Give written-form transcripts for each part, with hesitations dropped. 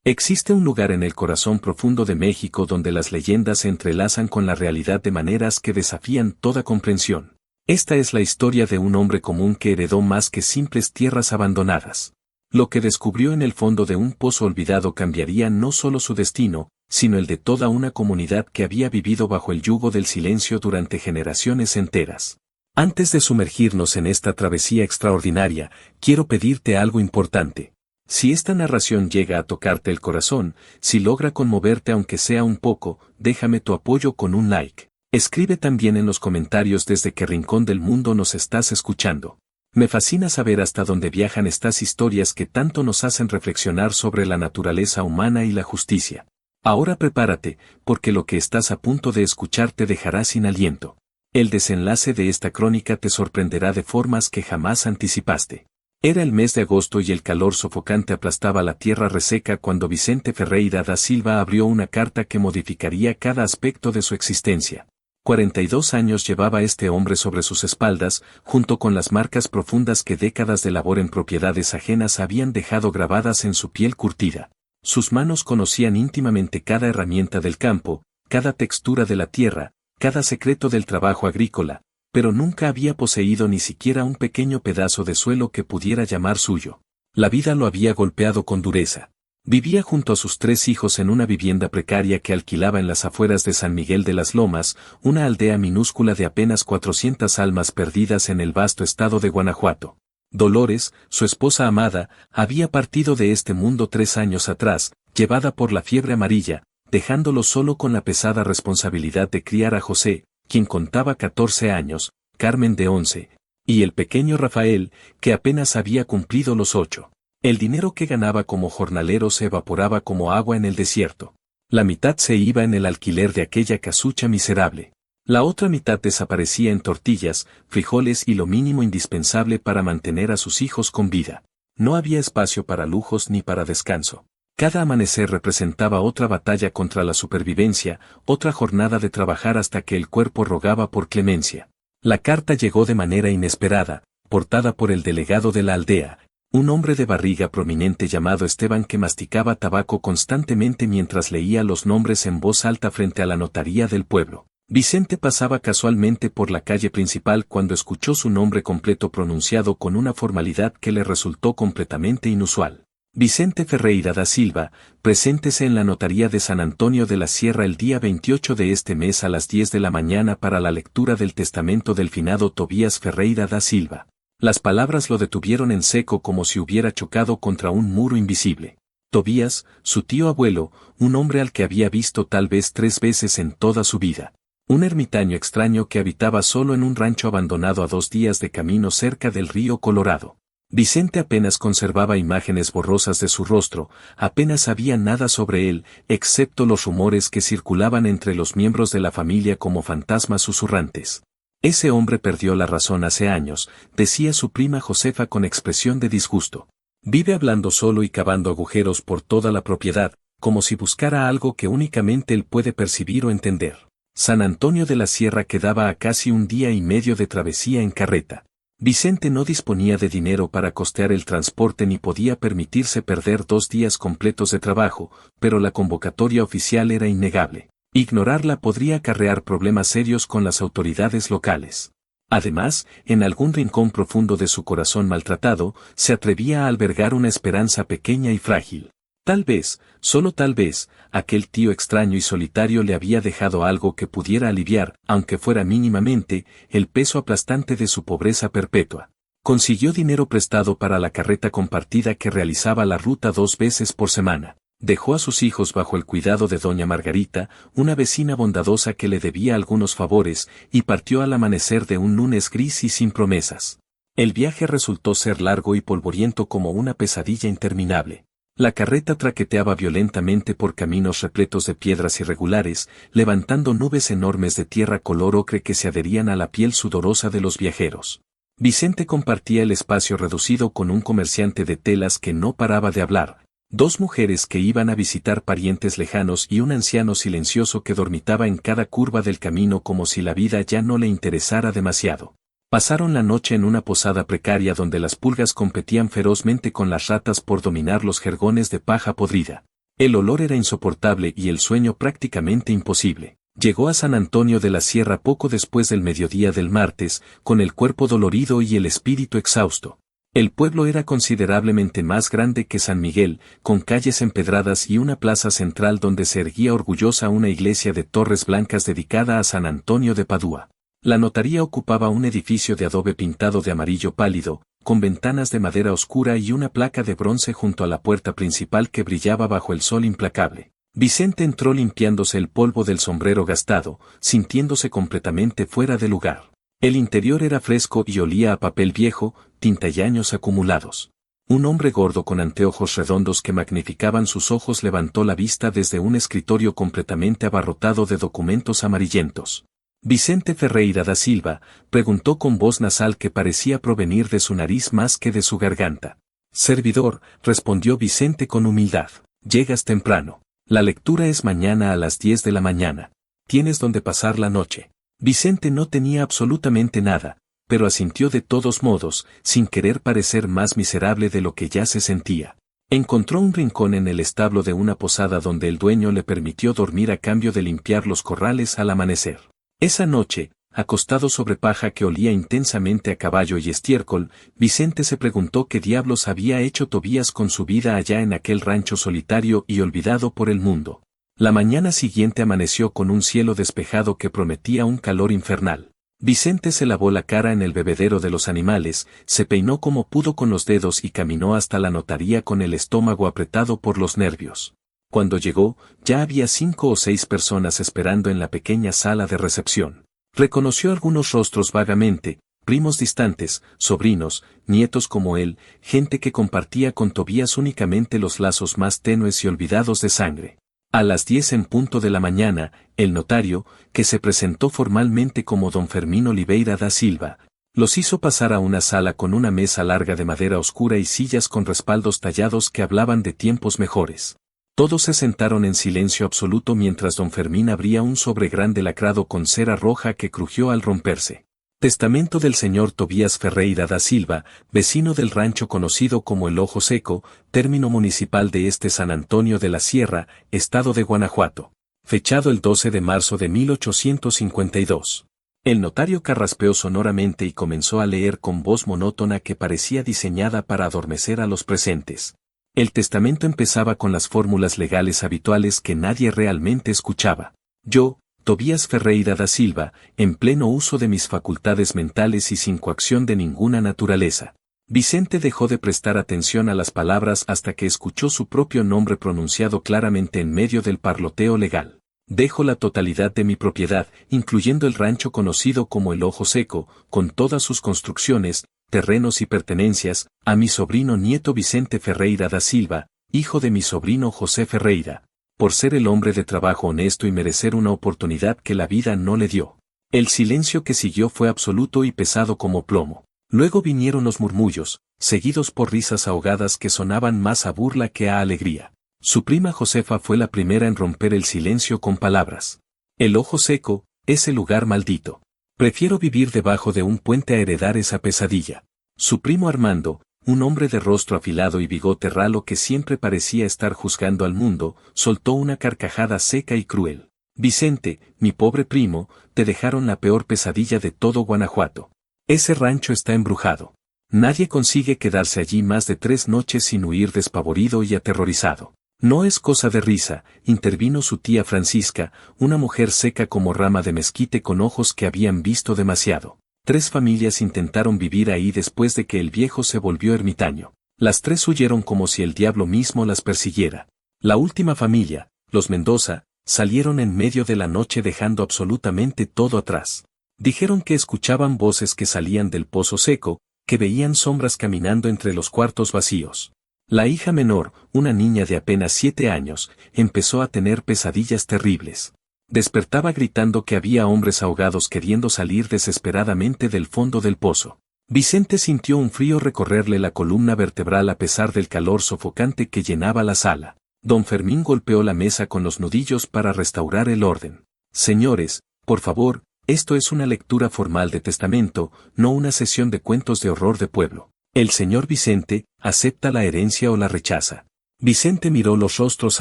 Existe un lugar en el corazón profundo de México donde las leyendas se entrelazan con la realidad de maneras que desafían toda comprensión. Esta es la historia de un hombre común que heredó más que simples tierras abandonadas. Lo que descubrió en el fondo de un pozo olvidado cambiaría no solo su destino, sino el de toda una comunidad que había vivido bajo el yugo del silencio durante generaciones enteras. Antes de sumergirnos en esta travesía extraordinaria, quiero pedirte algo importante. Si esta narración llega a tocarte el corazón, si logra conmoverte aunque sea un poco, déjame tu apoyo con un like. Escribe también en los comentarios desde qué rincón del mundo nos estás escuchando. Me fascina saber hasta dónde viajan estas historias que tanto nos hacen reflexionar sobre la naturaleza humana y la justicia. Ahora prepárate, porque lo que estás a punto de escuchar te dejará sin aliento. El desenlace de esta crónica te sorprenderá de formas que jamás anticipaste. Era el mes de agosto y el calor sofocante aplastaba la tierra reseca cuando Vicente Ferreira da Silva abrió una carta que modificaría cada aspecto de su existencia. 42 años llevaba este hombre sobre sus espaldas, junto con las marcas profundas que décadas de labor en propiedades ajenas habían dejado grabadas en su piel curtida. Sus manos conocían íntimamente cada herramienta del campo, cada textura de la tierra, cada secreto del trabajo agrícola, pero nunca había poseído ni siquiera un pequeño pedazo de suelo que pudiera llamar suyo. La vida lo había golpeado con dureza. Vivía junto a sus 3 hijos en una vivienda precaria que alquilaba en las afueras de San Miguel de las Lomas, una aldea minúscula de apenas 400 almas perdidas en el vasto estado de Guanajuato. Dolores, su esposa amada, había partido de este mundo 3 años atrás, llevada por la fiebre amarilla, dejándolo solo con la pesada responsabilidad de criar a José, quien contaba 14 años, Carmen de 11, y el pequeño Rafael, que apenas había cumplido los 8. El dinero que ganaba como jornalero se evaporaba como agua en el desierto. La mitad se iba en el alquiler de aquella casucha miserable. La otra mitad desaparecía en tortillas, frijoles y lo mínimo indispensable para mantener a sus hijos con vida. No había espacio para lujos ni para descanso. Cada amanecer representaba otra batalla contra la supervivencia, otra jornada de trabajar hasta que el cuerpo rogaba por clemencia. La carta llegó de manera inesperada, portada por el delegado de la aldea, un hombre de barriga prominente llamado Esteban que masticaba tabaco constantemente mientras leía los nombres en voz alta frente a la notaría del pueblo. Vicente pasaba casualmente por la calle principal cuando escuchó su nombre completo pronunciado con una formalidad que le resultó completamente inusual. Vicente Ferreira da Silva, preséntese en la notaría de San Antonio de la Sierra el día 28 de este mes a las 10 de la mañana para la lectura del testamento del finado Tobías Ferreira da Silva. Las palabras lo detuvieron en seco como si hubiera chocado contra un muro invisible. Tobías, su tío abuelo, un hombre al que había visto tal vez 3 veces en toda su vida. Un ermitaño extraño que habitaba solo en un rancho abandonado a 2 días de camino cerca del río Colorado. Vicente apenas conservaba imágenes borrosas de su rostro, apenas sabía nada sobre él, excepto los rumores que circulaban entre los miembros de la familia como fantasmas susurrantes. Ese hombre perdió la razón hace años, decía su prima Josefa con expresión de disgusto. Vive hablando solo y cavando agujeros por toda la propiedad, como si buscara algo que únicamente él puede percibir o entender. San Antonio de la Sierra quedaba a casi 1 día y medio de travesía en carreta. Vicente no disponía de dinero para costear el transporte ni podía permitirse perder 2 días completos de trabajo, pero la convocatoria oficial era innegable. Ignorarla podría acarrear problemas serios con las autoridades locales. Además, en algún rincón profundo de su corazón maltratado, se atrevía a albergar una esperanza pequeña y frágil. Tal vez, solo tal vez, aquel tío extraño y solitario le había dejado algo que pudiera aliviar, aunque fuera mínimamente, el peso aplastante de su pobreza perpetua. Consiguió dinero prestado para la carreta compartida que realizaba la ruta 2 veces por semana. Dejó a sus hijos bajo el cuidado de doña Margarita, una vecina bondadosa que le debía algunos favores, y partió al amanecer de un lunes gris y sin promesas. El viaje resultó ser largo y polvoriento como una pesadilla interminable. La carreta traqueteaba violentamente por caminos repletos de piedras irregulares, levantando nubes enormes de tierra color ocre que se adherían a la piel sudorosa de los viajeros. Vicente compartía el espacio reducido con un comerciante de telas que no paraba de hablar, 2 mujeres que iban a visitar parientes lejanos y un anciano silencioso que dormitaba en cada curva del camino como si la vida ya no le interesara demasiado. Pasaron la noche en una posada precaria donde las pulgas competían ferozmente con las ratas por dominar los jergones de paja podrida. El olor era insoportable y el sueño prácticamente imposible. Llegó a San Antonio de la Sierra poco después del mediodía del martes, con el cuerpo dolorido y el espíritu exhausto. El pueblo era considerablemente más grande que San Miguel, con calles empedradas y una plaza central donde se erguía orgullosa una iglesia de torres blancas dedicada a San Antonio de Padua. La notaría ocupaba un edificio de adobe pintado de amarillo pálido, con ventanas de madera oscura y una placa de bronce junto a la puerta principal que brillaba bajo el sol implacable. Vicente entró limpiándose el polvo del sombrero gastado, sintiéndose completamente fuera de lugar. El interior era fresco y olía a papel viejo, tinta y años acumulados. Un hombre gordo con anteojos redondos que magnificaban sus ojos levantó la vista desde un escritorio completamente abarrotado de documentos amarillentos. Vicente Ferreira da Silva, preguntó con voz nasal que parecía provenir de su nariz más que de su garganta. Servidor, respondió Vicente con humildad. Llegas temprano. La lectura es mañana a las 10 de la mañana. Tienes donde pasar la noche. Vicente no tenía absolutamente nada, pero asintió de todos modos, sin querer parecer más miserable de lo que ya se sentía. Encontró un rincón en el establo de una posada donde el dueño le permitió dormir a cambio de limpiar los corrales al amanecer. Esa noche, acostado sobre paja que olía intensamente a caballo y estiércol, Vicente se preguntó qué diablos había hecho Tobías con su vida allá en aquel rancho solitario y olvidado por el mundo. La mañana siguiente amaneció con un cielo despejado que prometía un calor infernal. Vicente se lavó la cara en el bebedero de los animales, se peinó como pudo con los dedos y caminó hasta la notaría con el estómago apretado por los nervios. Cuando llegó, ya había 5 o 6 personas esperando en la pequeña sala de recepción. Reconoció algunos rostros vagamente, primos distantes, sobrinos, nietos como él, gente que compartía con Tobías únicamente los lazos más tenues y olvidados de sangre. A las 10 en punto de la mañana, el notario, que se presentó formalmente como don Fermín Oliveira da Silva, los hizo pasar a una sala con una mesa larga de madera oscura y sillas con respaldos tallados que hablaban de tiempos mejores. Todos se sentaron en silencio absoluto mientras don Fermín abría un sobre grande lacrado con cera roja que crujió al romperse. Testamento del señor Tobías Ferreira da Silva, vecino del rancho conocido como El Ojo Seco, término municipal de San Antonio de la Sierra, estado de Guanajuato. Fechado el 12 de marzo de 1852. El notario carraspeó sonoramente y comenzó a leer con voz monótona que parecía diseñada para adormecer a los presentes. El testamento empezaba con las fórmulas legales habituales que nadie realmente escuchaba. Yo, Tobías Ferreira da Silva, en pleno uso de mis facultades mentales y sin coacción de ninguna naturaleza. Vicente dejó de prestar atención a las palabras hasta que escuchó su propio nombre pronunciado claramente en medio del parloteo legal. Dejo la totalidad de mi propiedad, incluyendo el rancho conocido como El Ojo Seco, con todas sus construcciones, terrenos y pertenencias, a mi sobrino nieto Vicente Ferreira da Silva, hijo de mi sobrino José Ferreira, por ser el hombre de trabajo honesto y merecer una oportunidad que la vida no le dio. El silencio que siguió fue absoluto y pesado como plomo. Luego vinieron los murmullos, seguidos por risas ahogadas que sonaban más a burla que a alegría. Su prima Josefa fue la primera en romper el silencio con palabras. El Ojo Seco, ese lugar maldito. Prefiero vivir debajo de un puente a heredar esa pesadilla. Su primo Armando, un hombre de rostro afilado y bigote ralo que siempre parecía estar juzgando al mundo, soltó una carcajada seca y cruel. Vicente, mi pobre primo, te dejaron la peor pesadilla de todo Guanajuato. Ese rancho está embrujado. Nadie consigue quedarse allí más de 3 noches sin huir despavorido y aterrorizado. No es cosa de risa, intervino su tía Francisca, una mujer seca como rama de mezquite con ojos que habían visto demasiado. 3 familias intentaron vivir ahí después de que el viejo se volvió ermitaño. Las 3 huyeron como si el diablo mismo las persiguiera. La última familia, los Mendoza, salieron en medio de la noche dejando absolutamente todo atrás. Dijeron que escuchaban voces que salían del pozo seco, que veían sombras caminando entre los cuartos vacíos. La hija menor, una niña de apenas 7 años, empezó a tener pesadillas terribles. Despertaba gritando que había hombres ahogados queriendo salir desesperadamente del fondo del pozo. Vicente sintió un frío recorrerle la columna vertebral a pesar del calor sofocante que llenaba la sala. Don Fermín golpeó la mesa con los nudillos para restaurar el orden. Señores, por favor, esto es una lectura formal de testamento, no una sesión de cuentos de horror de pueblo. El señor Vicente, ¿acepta la herencia o la rechaza? Vicente miró los rostros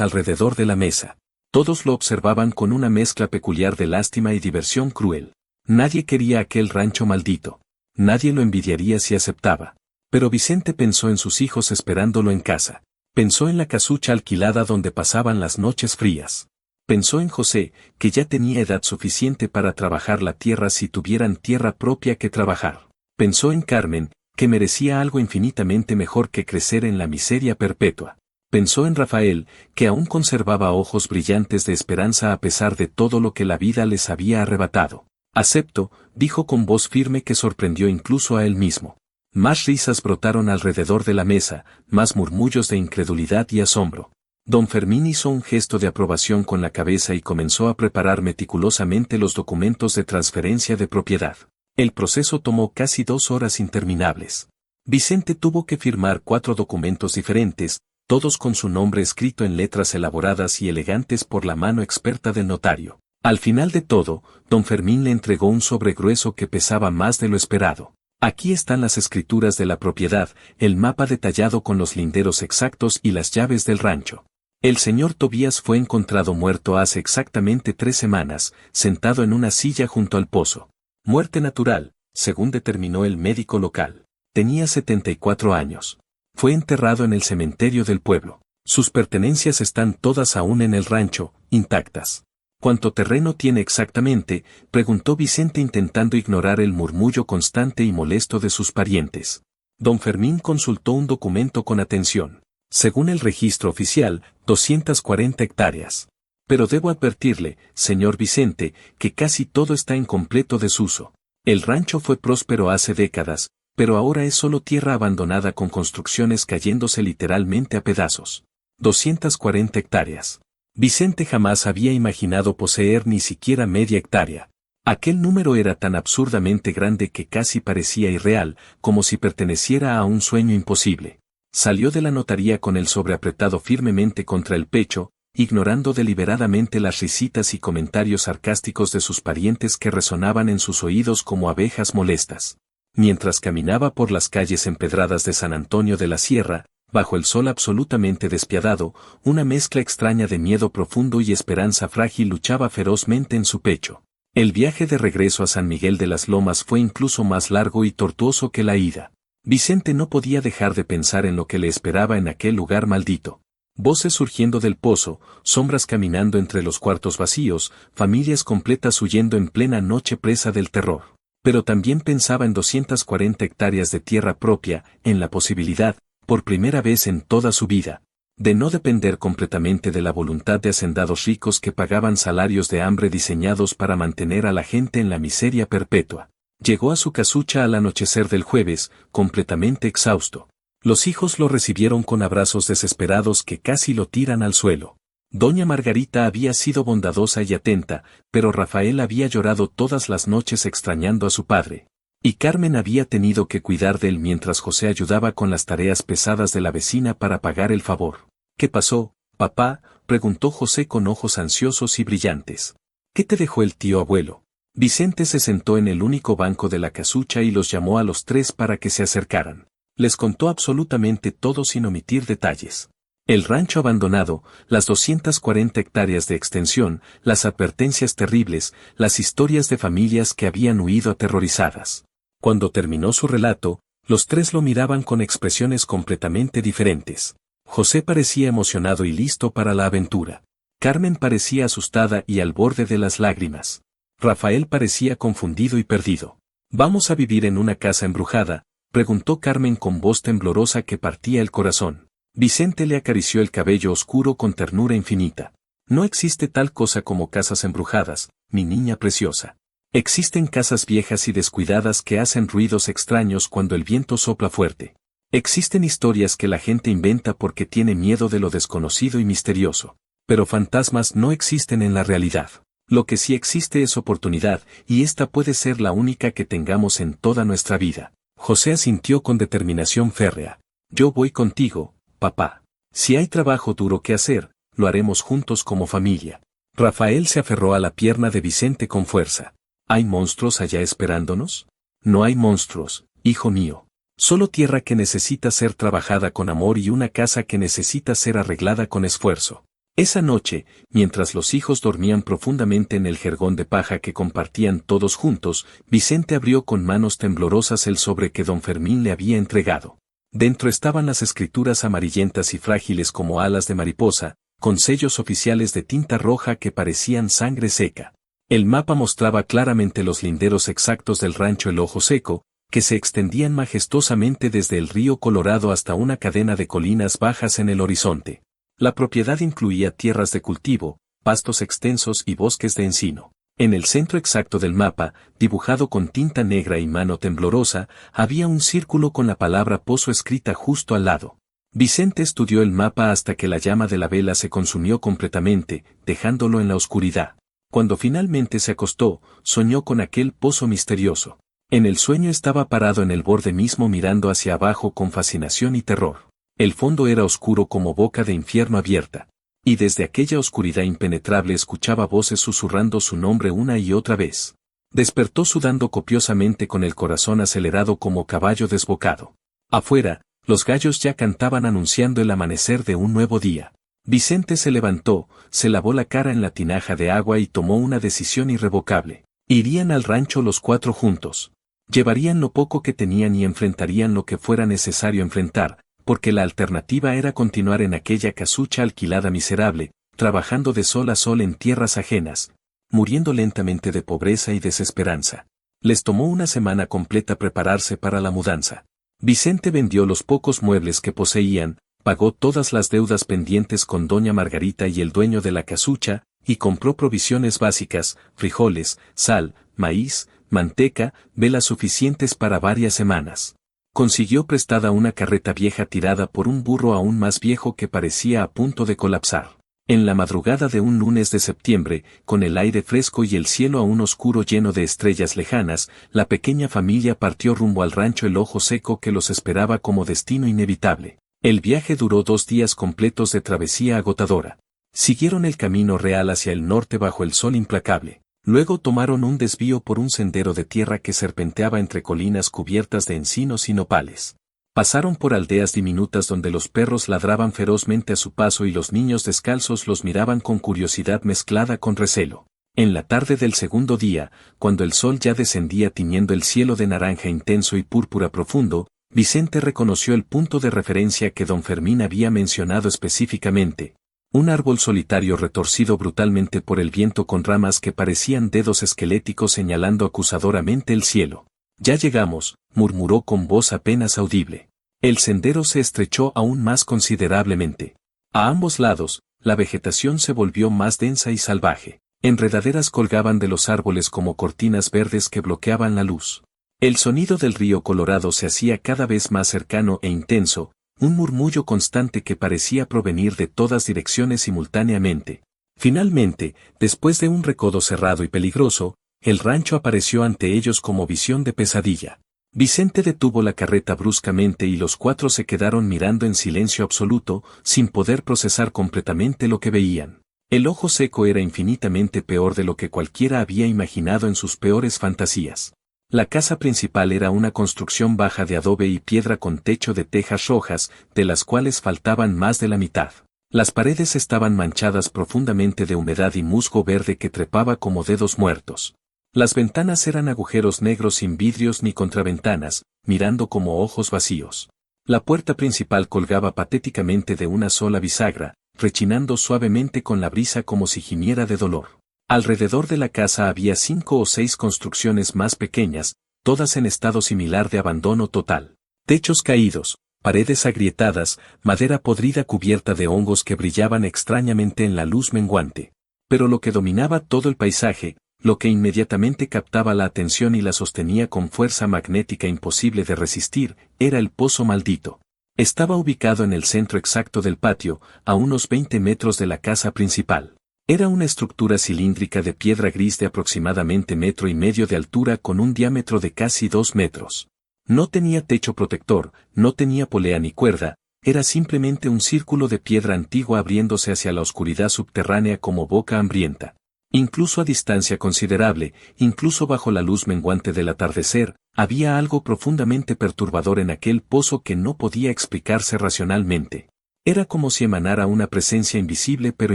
alrededor de la mesa. Todos lo observaban con una mezcla peculiar de lástima y diversión cruel. Nadie quería aquel rancho maldito. Nadie lo envidiaría si aceptaba. Pero Vicente pensó en sus hijos esperándolo en casa. Pensó en la casucha alquilada donde pasaban las noches frías. Pensó en José, que ya tenía edad suficiente para trabajar la tierra si tuvieran tierra propia que trabajar. Pensó en Carmen, que merecía algo infinitamente mejor que crecer en la miseria perpetua. Pensó en Rafael, que aún conservaba ojos brillantes de esperanza a pesar de todo lo que la vida les había arrebatado. Acepto, dijo con voz firme que sorprendió incluso a él mismo. Más risas brotaron alrededor de la mesa, más murmullos de incredulidad y asombro. Don Fermín hizo un gesto de aprobación con la cabeza y comenzó a preparar meticulosamente los documentos de transferencia de propiedad. El proceso tomó casi 2 horas interminables. Vicente tuvo que firmar 4 documentos diferentes, todos con su nombre escrito en letras elaboradas y elegantes por la mano experta del notario. Al final de todo, don Fermín le entregó un sobre grueso que pesaba más de lo esperado. Aquí están las escrituras de la propiedad, el mapa detallado con los linderos exactos y las llaves del rancho. El señor Tobías fue encontrado muerto hace exactamente 3 semanas, sentado en una silla junto al pozo. Muerte natural, según determinó el médico local. Tenía 74 años. Fue enterrado en el cementerio del pueblo. Sus pertenencias están todas aún en el rancho, intactas. ¿Cuánto terreno tiene exactamente?, preguntó Vicente intentando ignorar el murmullo constante y molesto de sus parientes. Don Fermín consultó un documento con atención. Según el registro oficial, 240 hectáreas. Pero debo advertirle, señor Vicente, que casi todo está en completo desuso. El rancho fue próspero hace décadas, pero ahora es solo tierra abandonada con construcciones cayéndose literalmente a pedazos. 240 hectáreas. Vicente jamás había imaginado poseer ni siquiera media hectárea. Aquel número era tan absurdamente grande que casi parecía irreal, como si perteneciera a un sueño imposible. Salió de la notaría con el sobre apretado firmemente contra el pecho, ignorando deliberadamente las risitas y comentarios sarcásticos de sus parientes que resonaban en sus oídos como abejas molestas. Mientras caminaba por las calles empedradas de San Antonio de la Sierra, bajo el sol absolutamente despiadado, una mezcla extraña de miedo profundo y esperanza frágil luchaba ferozmente en su pecho. El viaje de regreso a San Miguel de las Lomas fue incluso más largo y tortuoso que la ida. Vicente no podía dejar de pensar en lo que le esperaba en aquel lugar maldito. Voces surgiendo del pozo, sombras caminando entre los cuartos vacíos, familias completas huyendo en plena noche presa del terror. Pero también pensaba en 240 hectáreas de tierra propia, en la posibilidad, por primera vez en toda su vida, de no depender completamente de la voluntad de hacendados ricos que pagaban salarios de hambre diseñados para mantener a la gente en la miseria perpetua. Llegó a su casucha al anochecer del jueves, completamente exhausto. Los hijos lo recibieron con abrazos desesperados que casi lo tiran al suelo. Doña Margarita había sido bondadosa y atenta, pero Rafael había llorado todas las noches extrañando a su padre. Y Carmen había tenido que cuidar de él mientras José ayudaba con las tareas pesadas de la vecina para pagar el favor. ¿Qué pasó, papá?, preguntó José con ojos ansiosos y brillantes. ¿Qué te dejó el tío abuelo? Vicente se sentó en el único banco de la casucha y los llamó a los 3 para que se acercaran. Les contó absolutamente todo sin omitir detalles. El rancho abandonado, las 240 hectáreas de extensión, las advertencias terribles, las historias de familias que habían huido aterrorizadas. Cuando terminó su relato, los 3 lo miraban con expresiones completamente diferentes. José parecía emocionado y listo para la aventura. Carmen parecía asustada y al borde de las lágrimas. Rafael parecía confundido y perdido. ¿Vamos a vivir en una casa embrujada?, preguntó Carmen con voz temblorosa que partía el corazón. Vicente le acarició el cabello oscuro con ternura infinita. No existe tal cosa como casas embrujadas, mi niña preciosa. Existen casas viejas y descuidadas que hacen ruidos extraños cuando el viento sopla fuerte. Existen historias que la gente inventa porque tiene miedo de lo desconocido y misterioso. Pero fantasmas no existen en la realidad. Lo que sí existe es oportunidad, y esta puede ser la única que tengamos en toda nuestra vida. José asintió con determinación férrea. Yo voy contigo, papá. Si hay trabajo duro que hacer, lo haremos juntos como familia. Rafael se aferró a la pierna de Vicente con fuerza. ¿Hay monstruos allá esperándonos? No hay monstruos, hijo mío. Solo tierra que necesita ser trabajada con amor y una casa que necesita ser arreglada con esfuerzo. Esa noche, mientras los hijos dormían profundamente en el jergón de paja que compartían todos juntos, Vicente abrió con manos temblorosas el sobre que don Fermín le había entregado. Dentro estaban las escrituras amarillentas y frágiles como alas de mariposa, con sellos oficiales de tinta roja que parecían sangre seca. El mapa mostraba claramente los linderos exactos del rancho El Ojo Seco, que se extendían majestuosamente desde el río Colorado hasta una cadena de colinas bajas en el horizonte. La propiedad incluía tierras de cultivo, pastos extensos y bosques de encino. En el centro exacto del mapa, dibujado con tinta negra y mano temblorosa, había un círculo con la palabra pozo escrita justo al lado. Vicente estudió el mapa hasta que la llama de la vela se consumió completamente, dejándolo en la oscuridad. Cuando finalmente se acostó, soñó con aquel pozo misterioso. En el sueño estaba parado en el borde mismo mirando hacia abajo con fascinación y terror. El fondo era oscuro como boca de infierno abierta. Y desde aquella oscuridad impenetrable escuchaba voces susurrando su nombre una y otra vez. Despertó sudando copiosamente con el corazón acelerado como caballo desbocado. Afuera, los gallos ya cantaban anunciando el amanecer de un nuevo día. Vicente se levantó, se lavó la cara en la tinaja de agua y tomó una decisión irrevocable. Irían al rancho los cuatro juntos. Llevarían lo poco que tenían y enfrentarían lo que fuera necesario enfrentar, porque la alternativa era continuar en aquella casucha alquilada miserable, trabajando de sol a sol en tierras ajenas, muriendo lentamente de pobreza y desesperanza. Les tomó una semana completa prepararse para la mudanza. Vicente vendió los pocos muebles que poseían, pagó todas las deudas pendientes con doña Margarita y el dueño de la casucha, y compró provisiones básicas, frijoles, sal, maíz, manteca, velas suficientes para varias semanas. Consiguió prestada una carreta vieja tirada por un burro aún más viejo que parecía a punto de colapsar. En la madrugada de un lunes de septiembre, con el aire fresco y el cielo aún oscuro lleno de estrellas lejanas, la pequeña familia partió rumbo al rancho El Ojo Seco que los esperaba como destino inevitable. El viaje duró 2 días completos de travesía agotadora. Siguieron el camino real hacia el norte bajo el sol implacable. Luego tomaron un desvío por un sendero de tierra que serpenteaba entre colinas cubiertas de encinos y nopales. Pasaron por aldeas diminutas donde los perros ladraban ferozmente a su paso y los niños descalzos los miraban con curiosidad mezclada con recelo. En la tarde del segundo día, cuando el sol ya descendía tiñendo el cielo de naranja intenso y púrpura profundo, Vicente reconoció el punto de referencia que don Fermín había mencionado específicamente. Un árbol solitario retorcido brutalmente por el viento con ramas que parecían dedos esqueléticos señalando acusadoramente el cielo. Ya llegamos, murmuró con voz apenas audible. El sendero se estrechó aún más considerablemente. A ambos lados, la vegetación se volvió más densa y salvaje. Enredaderas colgaban de los árboles como cortinas verdes que bloqueaban la luz. El sonido del río Colorado se hacía cada vez más cercano e intenso, un murmullo constante que parecía provenir de todas direcciones simultáneamente. Finalmente, después de un recodo cerrado y peligroso, el rancho apareció ante ellos como visión de pesadilla. Vicente detuvo la carreta bruscamente y los cuatro se quedaron mirando en silencio absoluto, sin poder procesar completamente lo que veían. El Ojo Seco era infinitamente peor de lo que cualquiera había imaginado en sus peores fantasías. La casa principal era una construcción baja de adobe y piedra con techo de tejas rojas, de las cuales faltaban más de la mitad. Las paredes estaban manchadas profundamente de humedad y musgo verde que trepaba como dedos muertos. Las ventanas eran agujeros negros sin vidrios ni contraventanas, mirando como ojos vacíos. La puerta principal colgaba patéticamente de una sola bisagra, rechinando suavemente con la brisa como si gimiera de dolor. Alrededor de la casa había 5 o 6 construcciones más pequeñas, todas en estado similar de abandono total. Techos caídos, paredes agrietadas, madera podrida cubierta de hongos que brillaban extrañamente en la luz menguante. Pero lo que dominaba todo el paisaje, lo que inmediatamente captaba la atención y la sostenía con fuerza magnética imposible de resistir, era el pozo maldito. Estaba ubicado en el centro exacto del patio, a unos 20 metros de la casa principal. Era una estructura cilíndrica de piedra gris de aproximadamente 1,5 metros de altura con un diámetro de casi 2 metros. No tenía techo protector, no tenía polea ni cuerda, era simplemente un círculo de piedra antigua abriéndose hacia la oscuridad subterránea como boca hambrienta. Incluso a distancia considerable, incluso bajo la luz menguante del atardecer, Había algo profundamente perturbador en aquel pozo que no podía explicarse racionalmente. Era como si emanara una presencia invisible pero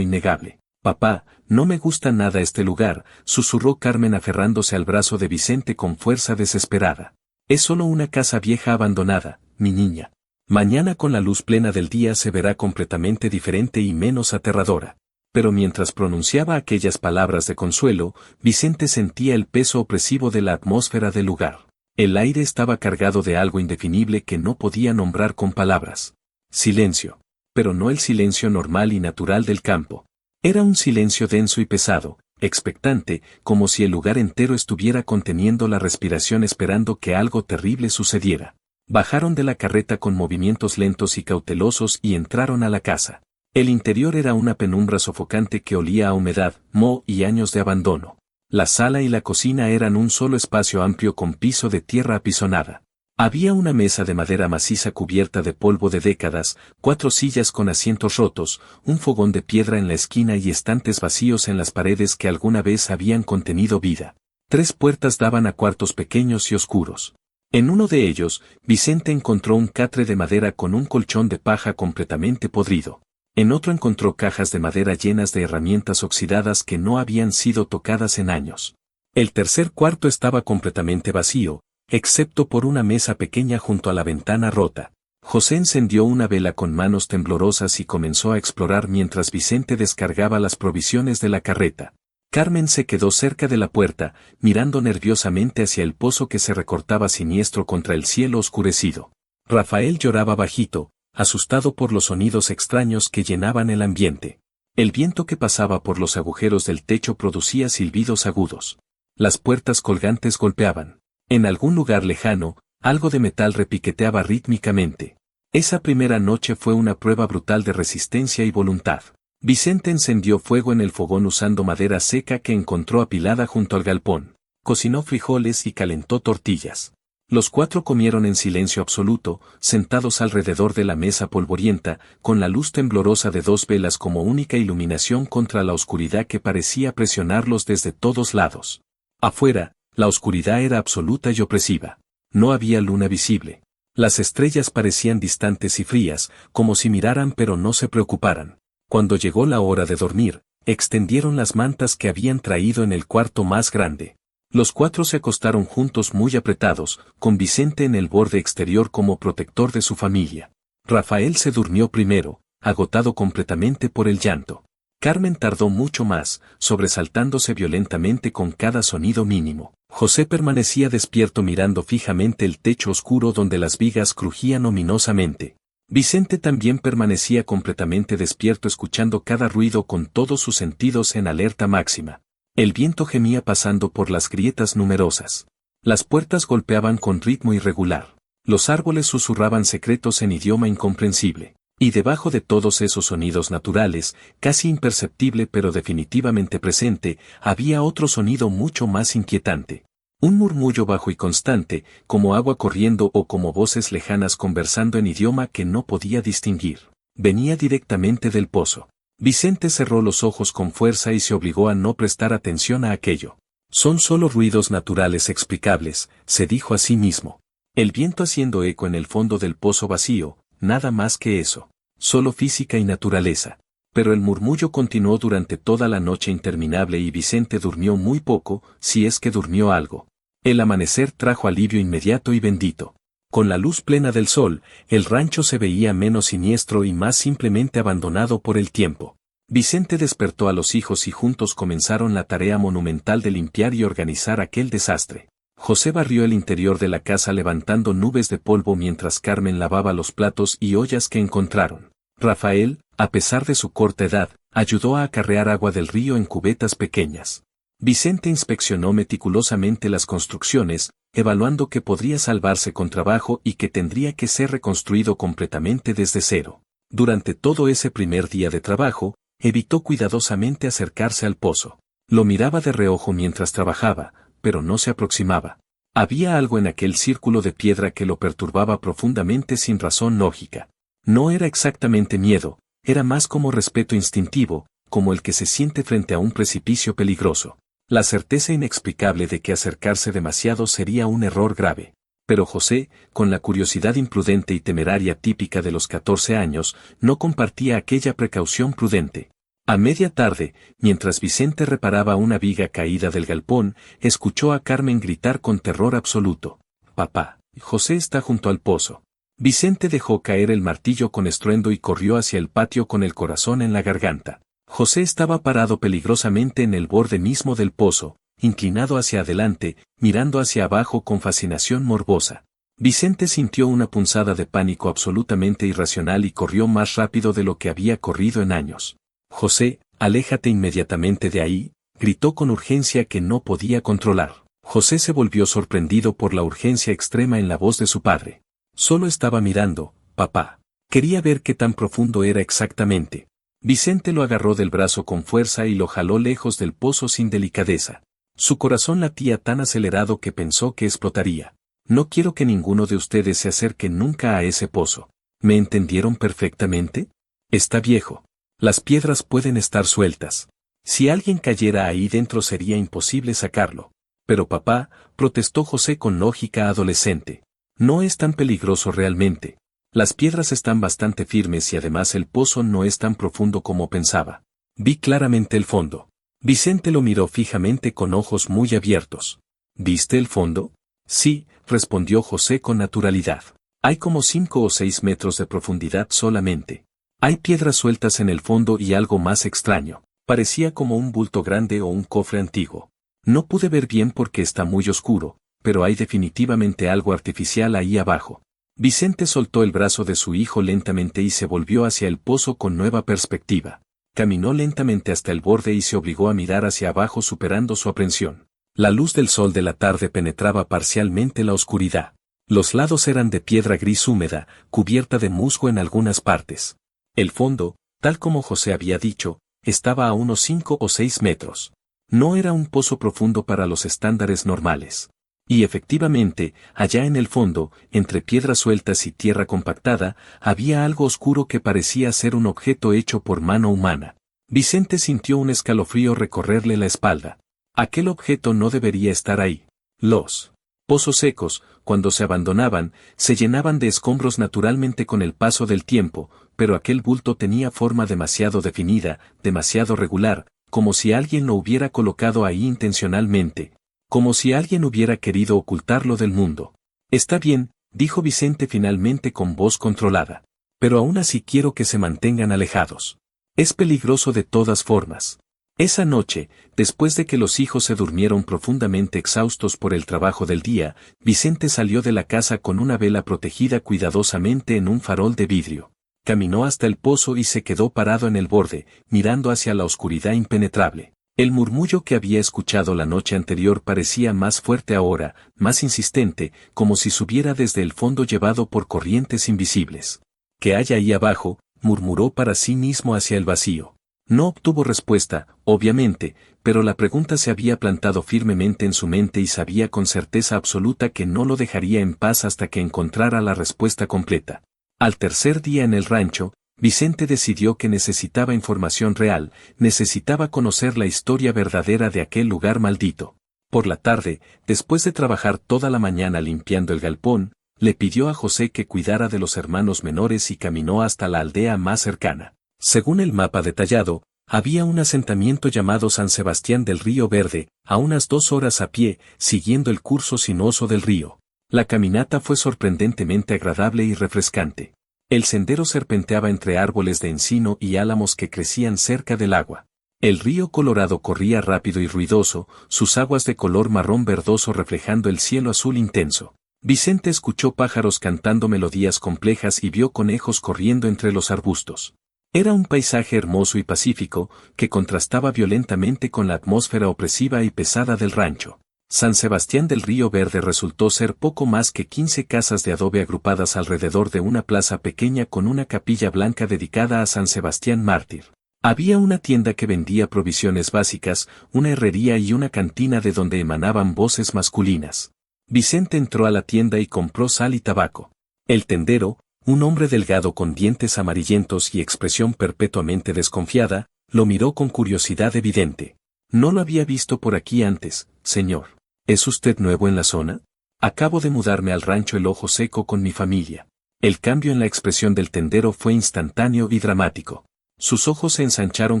innegable. «Papá, no me gusta nada este lugar», susurró Carmen aferrándose al brazo de Vicente con fuerza desesperada. «Es solo una casa vieja abandonada, mi niña. Mañana con la luz plena del día se verá completamente diferente y menos aterradora». Pero mientras pronunciaba aquellas palabras de consuelo, Vicente sentía el peso opresivo de la atmósfera del lugar. El aire estaba cargado de algo indefinible que no podía nombrar con palabras. Silencio. Pero no el silencio normal y natural del campo. Era un silencio denso y pesado, expectante, como si el lugar entero estuviera conteniendo la respiración esperando que algo terrible sucediera. Bajaron de la carreta con movimientos lentos y cautelosos y entraron a la casa. El interior era una penumbra sofocante que olía a humedad, moho y años de abandono. La sala y la cocina eran un solo espacio amplio con piso de tierra apisonada. Había una mesa de madera maciza cubierta de polvo de décadas, 4 sillas con asientos rotos, un fogón de piedra en la esquina y estantes vacíos en las paredes que alguna vez habían contenido vida. 3 puertas daban a cuartos pequeños y oscuros. En uno de ellos, Vicente encontró un catre de madera con un colchón de paja completamente podrido. En otro encontró cajas de madera llenas de herramientas oxidadas que no habían sido tocadas en años. El tercer cuarto estaba completamente vacío, excepto por una mesa pequeña junto a la ventana rota. José encendió una vela con manos temblorosas y comenzó a explorar mientras Vicente descargaba las provisiones de la carreta. Carmen se quedó cerca de la puerta, mirando nerviosamente hacia el pozo que se recortaba siniestro contra el cielo oscurecido. Rafael lloraba bajito, asustado por los sonidos extraños que llenaban el ambiente. El viento que pasaba por los agujeros del techo producía silbidos agudos. Las puertas colgantes golpeaban. En algún lugar lejano, algo de metal repiqueteaba rítmicamente. Esa primera noche fue una prueba brutal de resistencia y voluntad. Vicente encendió fuego en el fogón usando madera seca que encontró apilada junto al galpón. Cocinó frijoles y calentó tortillas. Los 4 comieron en silencio absoluto, sentados alrededor de la mesa polvorienta, con la luz temblorosa de 2 velas como única iluminación contra la oscuridad que parecía presionarlos desde todos lados. Afuera, la oscuridad era absoluta y opresiva. No había luna visible. Las estrellas parecían distantes y frías, como si miraran pero no se preocuparan. Cuando llegó la hora de dormir, extendieron las mantas que habían traído en el cuarto más grande. Los 4 se acostaron juntos muy apretados, con Vicente en el borde exterior como protector de su familia. Rafael se durmió primero, agotado completamente por el llanto. Carmen tardó mucho más, sobresaltándose violentamente con cada sonido mínimo. José permanecía despierto mirando fijamente el techo oscuro donde las vigas crujían ominosamente. Vicente también permanecía completamente despierto escuchando cada ruido con todos sus sentidos en alerta máxima. El viento gemía pasando por las grietas numerosas. Las puertas golpeaban con ritmo irregular. Los árboles susurraban secretos en idioma incomprensible. Y debajo de todos esos sonidos naturales, casi imperceptible pero definitivamente presente, había otro sonido mucho más inquietante. Un murmullo bajo y constante, como agua corriendo o como voces lejanas conversando en idioma que no podía distinguir. Venía directamente del pozo. Vicente cerró los ojos con fuerza y se obligó a no prestar atención a aquello. Son solo ruidos naturales explicables, se dijo a sí mismo. El viento haciendo eco en el fondo del pozo vacío, nada más que eso. Solo física y naturaleza. Pero el murmullo continuó durante toda la noche interminable y Vicente durmió muy poco, si es que durmió algo. El amanecer trajo alivio inmediato y bendito. Con la luz plena del sol, el rancho se veía menos siniestro y más simplemente abandonado por el tiempo. Vicente despertó a los hijos y juntos comenzaron la tarea monumental de limpiar y organizar aquel desastre. José barrió el interior de la casa levantando nubes de polvo mientras Carmen lavaba los platos y ollas que encontraron. Rafael, a pesar de su corta edad, ayudó a acarrear agua del río en cubetas pequeñas. Vicente inspeccionó meticulosamente las construcciones, evaluando que podría salvarse con trabajo y que tendría que ser reconstruido completamente desde cero. Durante todo ese primer día de trabajo, evitó cuidadosamente acercarse al pozo. Lo miraba de reojo mientras trabajaba, pero no se aproximaba. Había algo en aquel círculo de piedra que lo perturbaba profundamente sin razón lógica. No era exactamente miedo, era más como respeto instintivo, como el que se siente frente a un precipicio peligroso. La certeza inexplicable de que acercarse demasiado sería un error grave. Pero José, con la curiosidad imprudente y temeraria típica de los 14 años, no compartía aquella precaución prudente. A media tarde, mientras Vicente reparaba una viga caída del galpón, escuchó a Carmen gritar con terror absoluto: «Papá, José está junto al pozo». Vicente dejó caer el martillo con estruendo y corrió hacia el patio con el corazón en la garganta. José estaba parado peligrosamente en el borde mismo del pozo, inclinado hacia adelante, mirando hacia abajo con fascinación morbosa. Vicente sintió una punzada de pánico absolutamente irracional y corrió más rápido de lo que había corrido en años. «José, aléjate inmediatamente de ahí», gritó con urgencia que no podía controlar. José se volvió sorprendido por la urgencia extrema en la voz de su padre. Solo estaba mirando, papá. Quería ver qué tan profundo era exactamente. Vicente lo agarró del brazo con fuerza y lo jaló lejos del pozo sin delicadeza. Su corazón latía tan acelerado que pensó que explotaría. «No quiero que ninguno de ustedes se acerque nunca a ese pozo». ¿Me entendieron perfectamente? Está viejo. Las piedras pueden estar sueltas. Si alguien cayera ahí dentro sería imposible sacarlo. Pero papá, protestó José con lógica adolescente. No es tan peligroso realmente. Las piedras están bastante firmes y además el pozo no es tan profundo como pensaba. Vi claramente el fondo. Vicente lo miró fijamente con ojos muy abiertos. ¿Viste el fondo? Sí, respondió José con naturalidad. Hay como 5 o 6 metros de profundidad solamente. Hay piedras sueltas en el fondo y algo más extraño. Parecía como un bulto grande o un cofre antiguo. No pude ver bien porque está muy oscuro, pero hay definitivamente algo artificial ahí abajo. Vicente soltó el brazo de su hijo lentamente y se volvió hacia el pozo con nueva perspectiva. Caminó lentamente hasta el borde y se obligó a mirar hacia abajo superando su aprensión. La luz del sol de la tarde penetraba parcialmente la oscuridad. Los lados eran de piedra gris húmeda, cubierta de musgo en algunas partes. El fondo, tal como José había dicho, estaba a unos 5 o 6 metros. No era un pozo profundo para los estándares normales. Y efectivamente, allá en el fondo, entre piedras sueltas y tierra compactada, había algo oscuro que parecía ser un objeto hecho por mano humana. Vicente sintió un escalofrío recorrerle la espalda. Aquel objeto no debería estar ahí. Los pozos secos, cuando se abandonaban, se llenaban de escombros naturalmente con el paso del tiempo, pero aquel bulto tenía forma demasiado definida, demasiado regular, como si alguien lo hubiera colocado ahí intencionalmente. Como si alguien hubiera querido ocultarlo del mundo. Está bien, dijo Vicente finalmente con voz controlada. Pero aún así quiero que se mantengan alejados. Es peligroso de todas formas. Esa noche, después de que los hijos se durmieron profundamente exhaustos por el trabajo del día, Vicente salió de la casa con una vela protegida cuidadosamente en un farol de vidrio. Caminó hasta el pozo y se quedó parado en el borde, mirando hacia la oscuridad impenetrable. El murmullo que había escuchado la noche anterior parecía más fuerte ahora, más insistente, como si subiera desde el fondo llevado por corrientes invisibles. «¿Qué hay ahí abajo?», murmuró para sí mismo hacia el vacío. No obtuvo respuesta, obviamente, pero la pregunta se había plantado firmemente en su mente y sabía con certeza absoluta que no lo dejaría en paz hasta que encontrara la respuesta completa. Al tercer día en el rancho, Vicente decidió que necesitaba información real, necesitaba conocer la historia verdadera de aquel lugar maldito. Por la tarde, después de trabajar toda la mañana limpiando el galpón, le pidió a José que cuidara de los hermanos menores y caminó hasta la aldea más cercana. Según el mapa detallado, había un asentamiento llamado San Sebastián del Río Verde, a unas 2 horas a pie, siguiendo el curso sinuoso del río. La caminata fue sorprendentemente agradable y refrescante. El sendero serpenteaba entre árboles de encino y álamos que crecían cerca del agua. El río Colorado corría rápido y ruidoso, sus aguas de color marrón verdoso reflejando el cielo azul intenso. Vicente escuchó pájaros cantando melodías complejas y vio conejos corriendo entre los arbustos. Era un paisaje hermoso y pacífico, que contrastaba violentamente con la atmósfera opresiva y pesada del rancho. San Sebastián del Río Verde resultó ser poco más que 15 casas de adobe agrupadas alrededor de una plaza pequeña con una capilla blanca dedicada a San Sebastián mártir. Había una tienda que vendía provisiones básicas, una herrería y una cantina de donde emanaban voces masculinas. Vicente entró a la tienda y compró sal y tabaco. El tendero, un hombre delgado con dientes amarillentos y expresión perpetuamente desconfiada, lo miró con curiosidad evidente. No lo había visto por aquí antes, señor. ¿Es usted nuevo en la zona? Acabo de mudarme al rancho El Ojo Seco con mi familia. El cambio en la expresión del tendero fue instantáneo y dramático. Sus ojos se ensancharon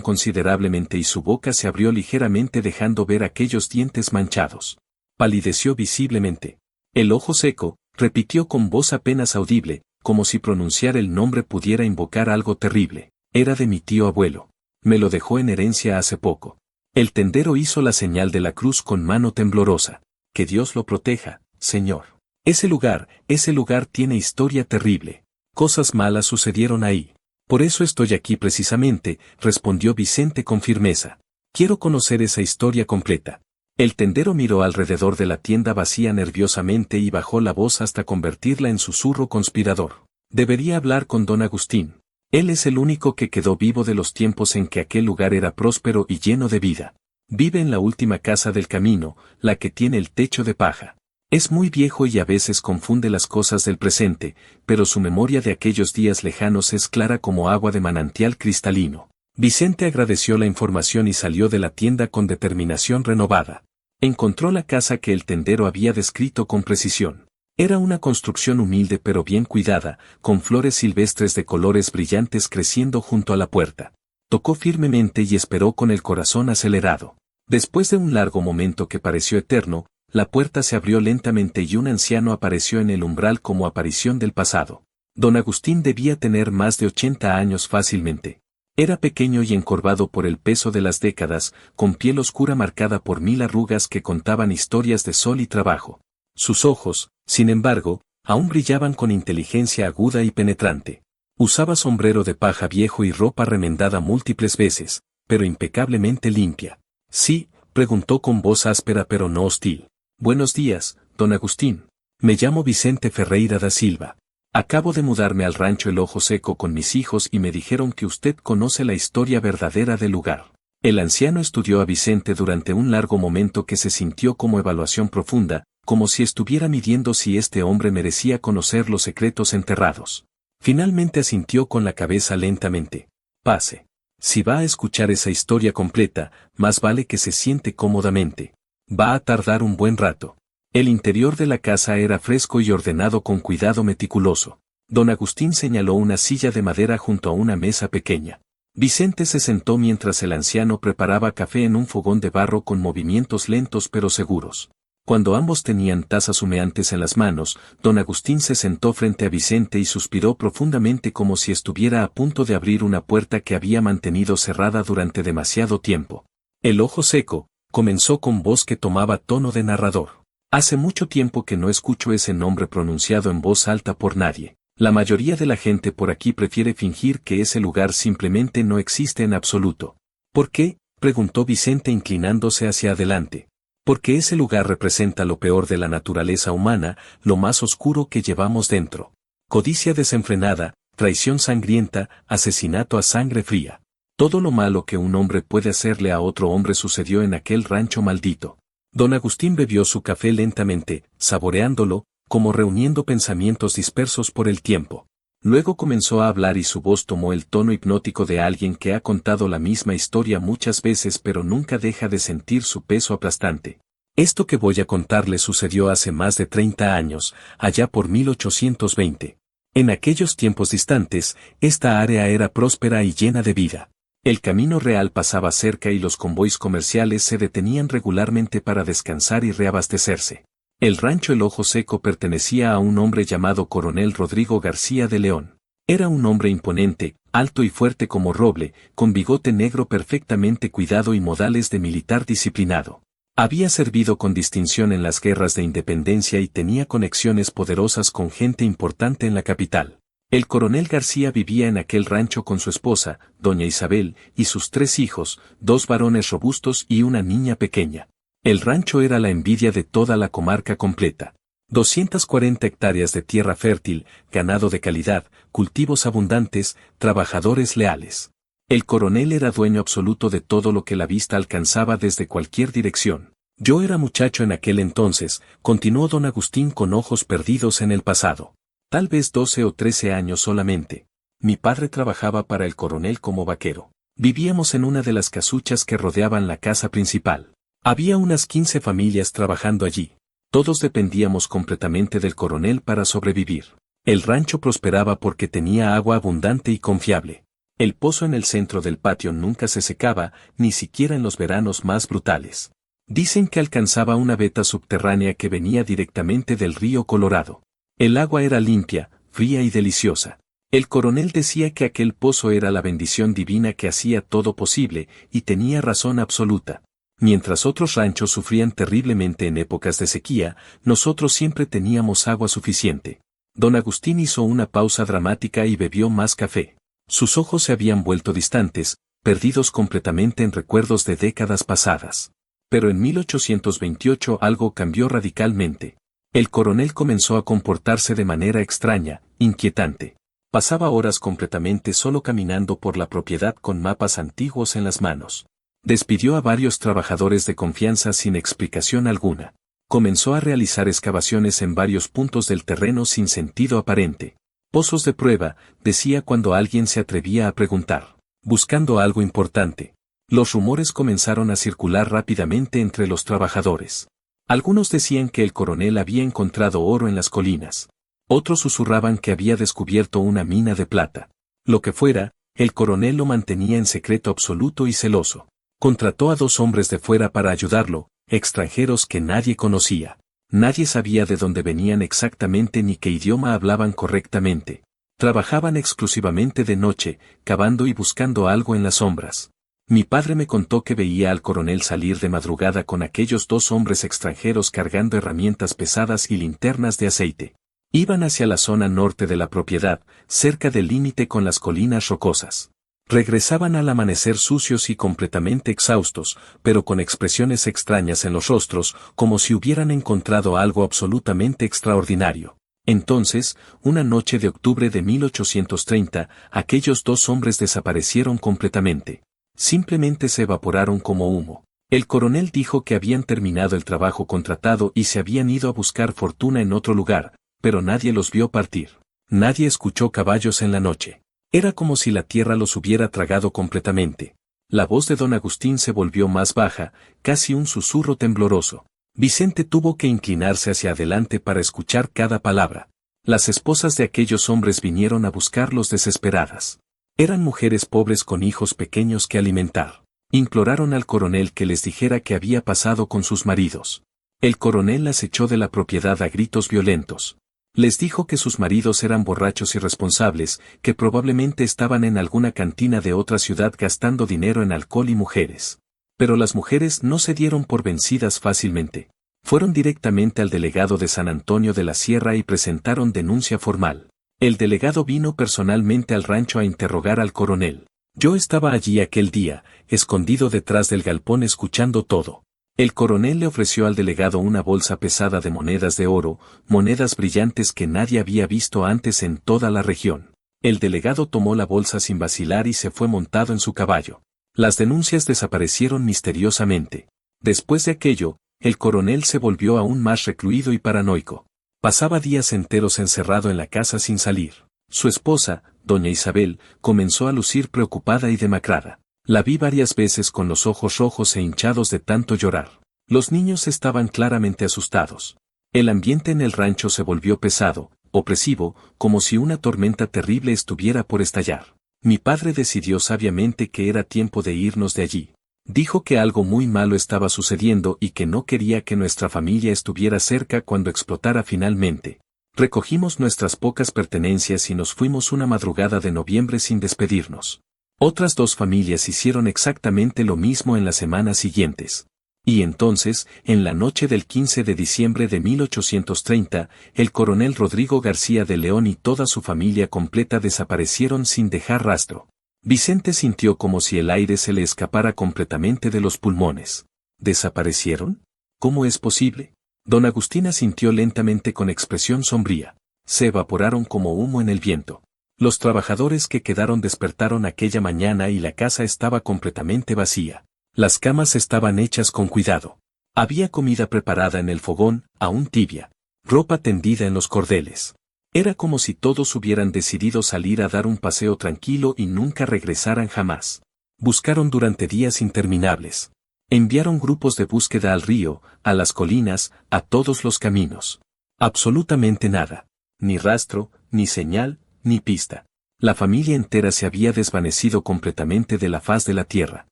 considerablemente y su boca se abrió ligeramente dejando ver aquellos dientes manchados. Palideció visiblemente. El Ojo Seco, repitió con voz apenas audible, como si pronunciar el nombre pudiera invocar algo terrible. Era de mi tío abuelo. Me lo dejó en herencia hace poco. El tendero hizo la señal de la cruz con mano temblorosa. Que Dios lo proteja, señor. Ese lugar tiene historia terrible. Cosas malas sucedieron ahí. Por eso estoy aquí precisamente, respondió Vicente con firmeza. Quiero conocer esa historia completa. El tendero miró alrededor de la tienda vacía nerviosamente y bajó la voz hasta convertirla en susurro conspirador. Debería hablar con don Agustín. Él es el único que quedó vivo de los tiempos en que aquel lugar era próspero y lleno de vida. Vive en la última casa del camino, la que tiene el techo de paja. Es muy viejo y a veces confunde las cosas del presente, pero su memoria de aquellos días lejanos es clara como agua de manantial cristalino. Vicente agradeció la información y salió de la tienda con determinación renovada. Encontró la casa que el tendero había descrito con precisión. Era una construcción humilde pero bien cuidada, con flores silvestres de colores brillantes creciendo junto a la puerta. Tocó firmemente y esperó con el corazón acelerado. Después de un largo momento que pareció eterno, la puerta se abrió lentamente y un anciano apareció en el umbral como aparición del pasado. Don Agustín debía tener más de 80 años fácilmente. Era pequeño y encorvado por el peso de las décadas, con piel oscura marcada por 1000 arrugas que contaban historias de sol y trabajo. Sus ojos, sin embargo, aún brillaban con inteligencia aguda y penetrante. Usaba sombrero de paja viejo y ropa remendada múltiples veces, pero impecablemente limpia. Sí, preguntó con voz áspera pero no hostil. Buenos días, don Agustín. Me llamo Vicente Ferreira da Silva. Acabo de mudarme al rancho El Ojo Seco con mis hijos y me dijeron que usted conoce la historia verdadera del lugar. El anciano estudió a Vicente durante un largo momento que se sintió como evaluación profunda, como si estuviera midiendo si este hombre merecía conocer los secretos enterrados. Finalmente asintió con la cabeza lentamente. Pase. Si va a escuchar esa historia completa, más vale que se siente cómodamente. Va a tardar un buen rato. El interior de la casa era fresco y ordenado con cuidado meticuloso. Don Agustín señaló una silla de madera junto a una mesa pequeña. Vicente se sentó mientras el anciano preparaba café en un fogón de barro con movimientos lentos pero seguros. Cuando ambos tenían tazas humeantes en las manos, don Agustín se sentó frente a Vicente y suspiró profundamente como si estuviera a punto de abrir una puerta que había mantenido cerrada durante demasiado tiempo. El Ojo Seco, comenzó con voz que tomaba tono de narrador. Hace mucho tiempo que no escucho ese nombre pronunciado en voz alta por nadie. La mayoría de la gente por aquí prefiere fingir que ese lugar simplemente no existe en absoluto. ¿Por qué?, preguntó Vicente inclinándose hacia adelante. Porque ese lugar representa lo peor de la naturaleza humana, lo más oscuro que llevamos dentro. Codicia desenfrenada, traición sangrienta, asesinato a sangre fría. Todo lo malo que un hombre puede hacerle a otro hombre sucedió en aquel rancho maldito. Don Agustín bebió su café lentamente, saboreándolo, como reuniendo pensamientos dispersos por el tiempo. Luego comenzó a hablar y su voz tomó el tono hipnótico de alguien que ha contado la misma historia muchas veces pero nunca deja de sentir su peso aplastante. Esto que voy a contarle sucedió hace más de 30 años, allá por 1820. En aquellos tiempos distantes, esta área era próspera y llena de vida. El camino real pasaba cerca y los convoys comerciales se detenían regularmente para descansar y reabastecerse. El rancho El Ojo Seco pertenecía a un hombre llamado Coronel Rodrigo García de León. Era un hombre imponente, alto y fuerte como roble, con bigote negro perfectamente cuidado y modales de militar disciplinado. Había servido con distinción en las guerras de independencia y tenía conexiones poderosas con gente importante en la capital. El coronel García vivía en aquel rancho con su esposa, doña Isabel, y sus 3 hijos, 2 varones robustos y una niña pequeña. El rancho era la envidia de toda la comarca completa. 240 hectáreas de tierra fértil, ganado de calidad, cultivos abundantes, trabajadores leales. El coronel era dueño absoluto de todo lo que la vista alcanzaba desde cualquier dirección. Yo era muchacho en aquel entonces, continuó don Agustín con ojos perdidos en el pasado. Tal vez 12 o 13 años solamente. Mi padre trabajaba para el coronel como vaquero. Vivíamos en una de las casuchas que rodeaban la casa principal. Había unas 15 familias trabajando allí. Todos dependíamos completamente del coronel para sobrevivir. El rancho prosperaba porque tenía agua abundante y confiable. El pozo en el centro del patio nunca se secaba, ni siquiera en los veranos más brutales. Dicen que alcanzaba una veta subterránea que venía directamente del río Colorado. El agua era limpia, fría y deliciosa. El coronel decía que aquel pozo era la bendición divina que hacía todo posible, y tenía razón absoluta. Mientras otros ranchos sufrían terriblemente en épocas de sequía, nosotros siempre teníamos agua suficiente. Don Agustín hizo una pausa dramática y bebió más café. Sus ojos se habían vuelto distantes, perdidos completamente en recuerdos de décadas pasadas. Pero en 1828 algo cambió radicalmente. El coronel comenzó a comportarse de manera extraña, inquietante. Pasaba horas completamente solo caminando por la propiedad con mapas antiguos en las manos. Despidió a varios trabajadores de confianza sin explicación alguna. Comenzó a realizar excavaciones en varios puntos del terreno sin sentido aparente. Pozos de prueba, decía cuando alguien se atrevía a preguntar, buscando algo importante. Los rumores comenzaron a circular rápidamente entre los trabajadores. Algunos decían que el coronel había encontrado oro en las colinas. Otros susurraban que había descubierto una mina de plata. Lo que fuera, el coronel lo mantenía en secreto absoluto y celoso. Contrató a 2 hombres de fuera para ayudarlo, extranjeros que nadie conocía. Nadie sabía de dónde venían exactamente ni qué idioma hablaban correctamente. Trabajaban exclusivamente de noche, cavando y buscando algo en las sombras. Mi padre me contó que veía al coronel salir de madrugada con aquellos 2 hombres extranjeros cargando herramientas pesadas y linternas de aceite. Iban hacia la zona norte de la propiedad, cerca del límite con las colinas rocosas. Regresaban al amanecer sucios y completamente exhaustos, pero con expresiones extrañas en los rostros, como si hubieran encontrado algo absolutamente extraordinario. Entonces, una noche de octubre de 1830, aquellos 2 hombres desaparecieron completamente. Simplemente se evaporaron como humo. El coronel dijo que habían terminado el trabajo contratado y se habían ido a buscar fortuna en otro lugar, pero nadie los vio partir. Nadie escuchó caballos en la noche. Era como si la tierra los hubiera tragado completamente. La voz de don Agustín se volvió más baja, casi un susurro tembloroso. Vicente tuvo que inclinarse hacia adelante para escuchar cada palabra. Las esposas de aquellos hombres vinieron a buscarlos desesperadas. Eran mujeres pobres con hijos pequeños que alimentar. Imploraron al coronel que les dijera qué había pasado con sus maridos. El coronel las echó de la propiedad a gritos violentos. Les dijo que sus maridos eran borrachos irresponsables, que probablemente estaban en alguna cantina de otra ciudad gastando dinero en alcohol y mujeres. Pero las mujeres no se dieron por vencidas fácilmente. Fueron directamente al delegado de San Antonio de la Sierra y presentaron denuncia formal. El delegado vino personalmente al rancho a interrogar al coronel. Yo estaba allí aquel día, escondido detrás del galpón escuchando todo. El coronel le ofreció al delegado una bolsa pesada de monedas de oro, monedas brillantes que nadie había visto antes en toda la región. El delegado tomó la bolsa sin vacilar y se fue montado en su caballo. Las denuncias desaparecieron misteriosamente. Después de aquello, el coronel se volvió aún más recluido y paranoico. Pasaba días enteros encerrado en la casa sin salir. Su esposa, doña Isabel, comenzó a lucir preocupada y demacrada. La vi varias veces con los ojos rojos e hinchados de tanto llorar. Los niños estaban claramente asustados. El ambiente en el rancho se volvió pesado, opresivo, como si una tormenta terrible estuviera por estallar. Mi padre decidió sabiamente que era tiempo de irnos de allí. Dijo que algo muy malo estaba sucediendo y que no quería que nuestra familia estuviera cerca cuando explotara finalmente. Recogimos nuestras pocas pertenencias y nos fuimos una madrugada de noviembre sin despedirnos. Otras 2 familias hicieron exactamente lo mismo en las semanas siguientes. Y entonces, en la noche del 15 de diciembre de 1830, el coronel Rodrigo García de León y toda su familia completa desaparecieron sin dejar rastro. Vicente sintió como si el aire se le escapara completamente de los pulmones. ¿Desaparecieron? ¿Cómo es posible? Don Agustín asintió lentamente con expresión sombría. Se evaporaron como humo en el viento. Los trabajadores que quedaron despertaron aquella mañana y la casa estaba completamente vacía. Las camas estaban hechas con cuidado. Había comida preparada en el fogón, aún tibia. Ropa tendida en los cordeles. Era como si todos hubieran decidido salir a dar un paseo tranquilo y nunca regresaran jamás. Buscaron durante días interminables. Enviaron grupos de búsqueda al río, a las colinas, a todos los caminos. Absolutamente nada. Ni rastro, ni señal, ni pista. La familia entera se había desvanecido completamente de la faz de la tierra.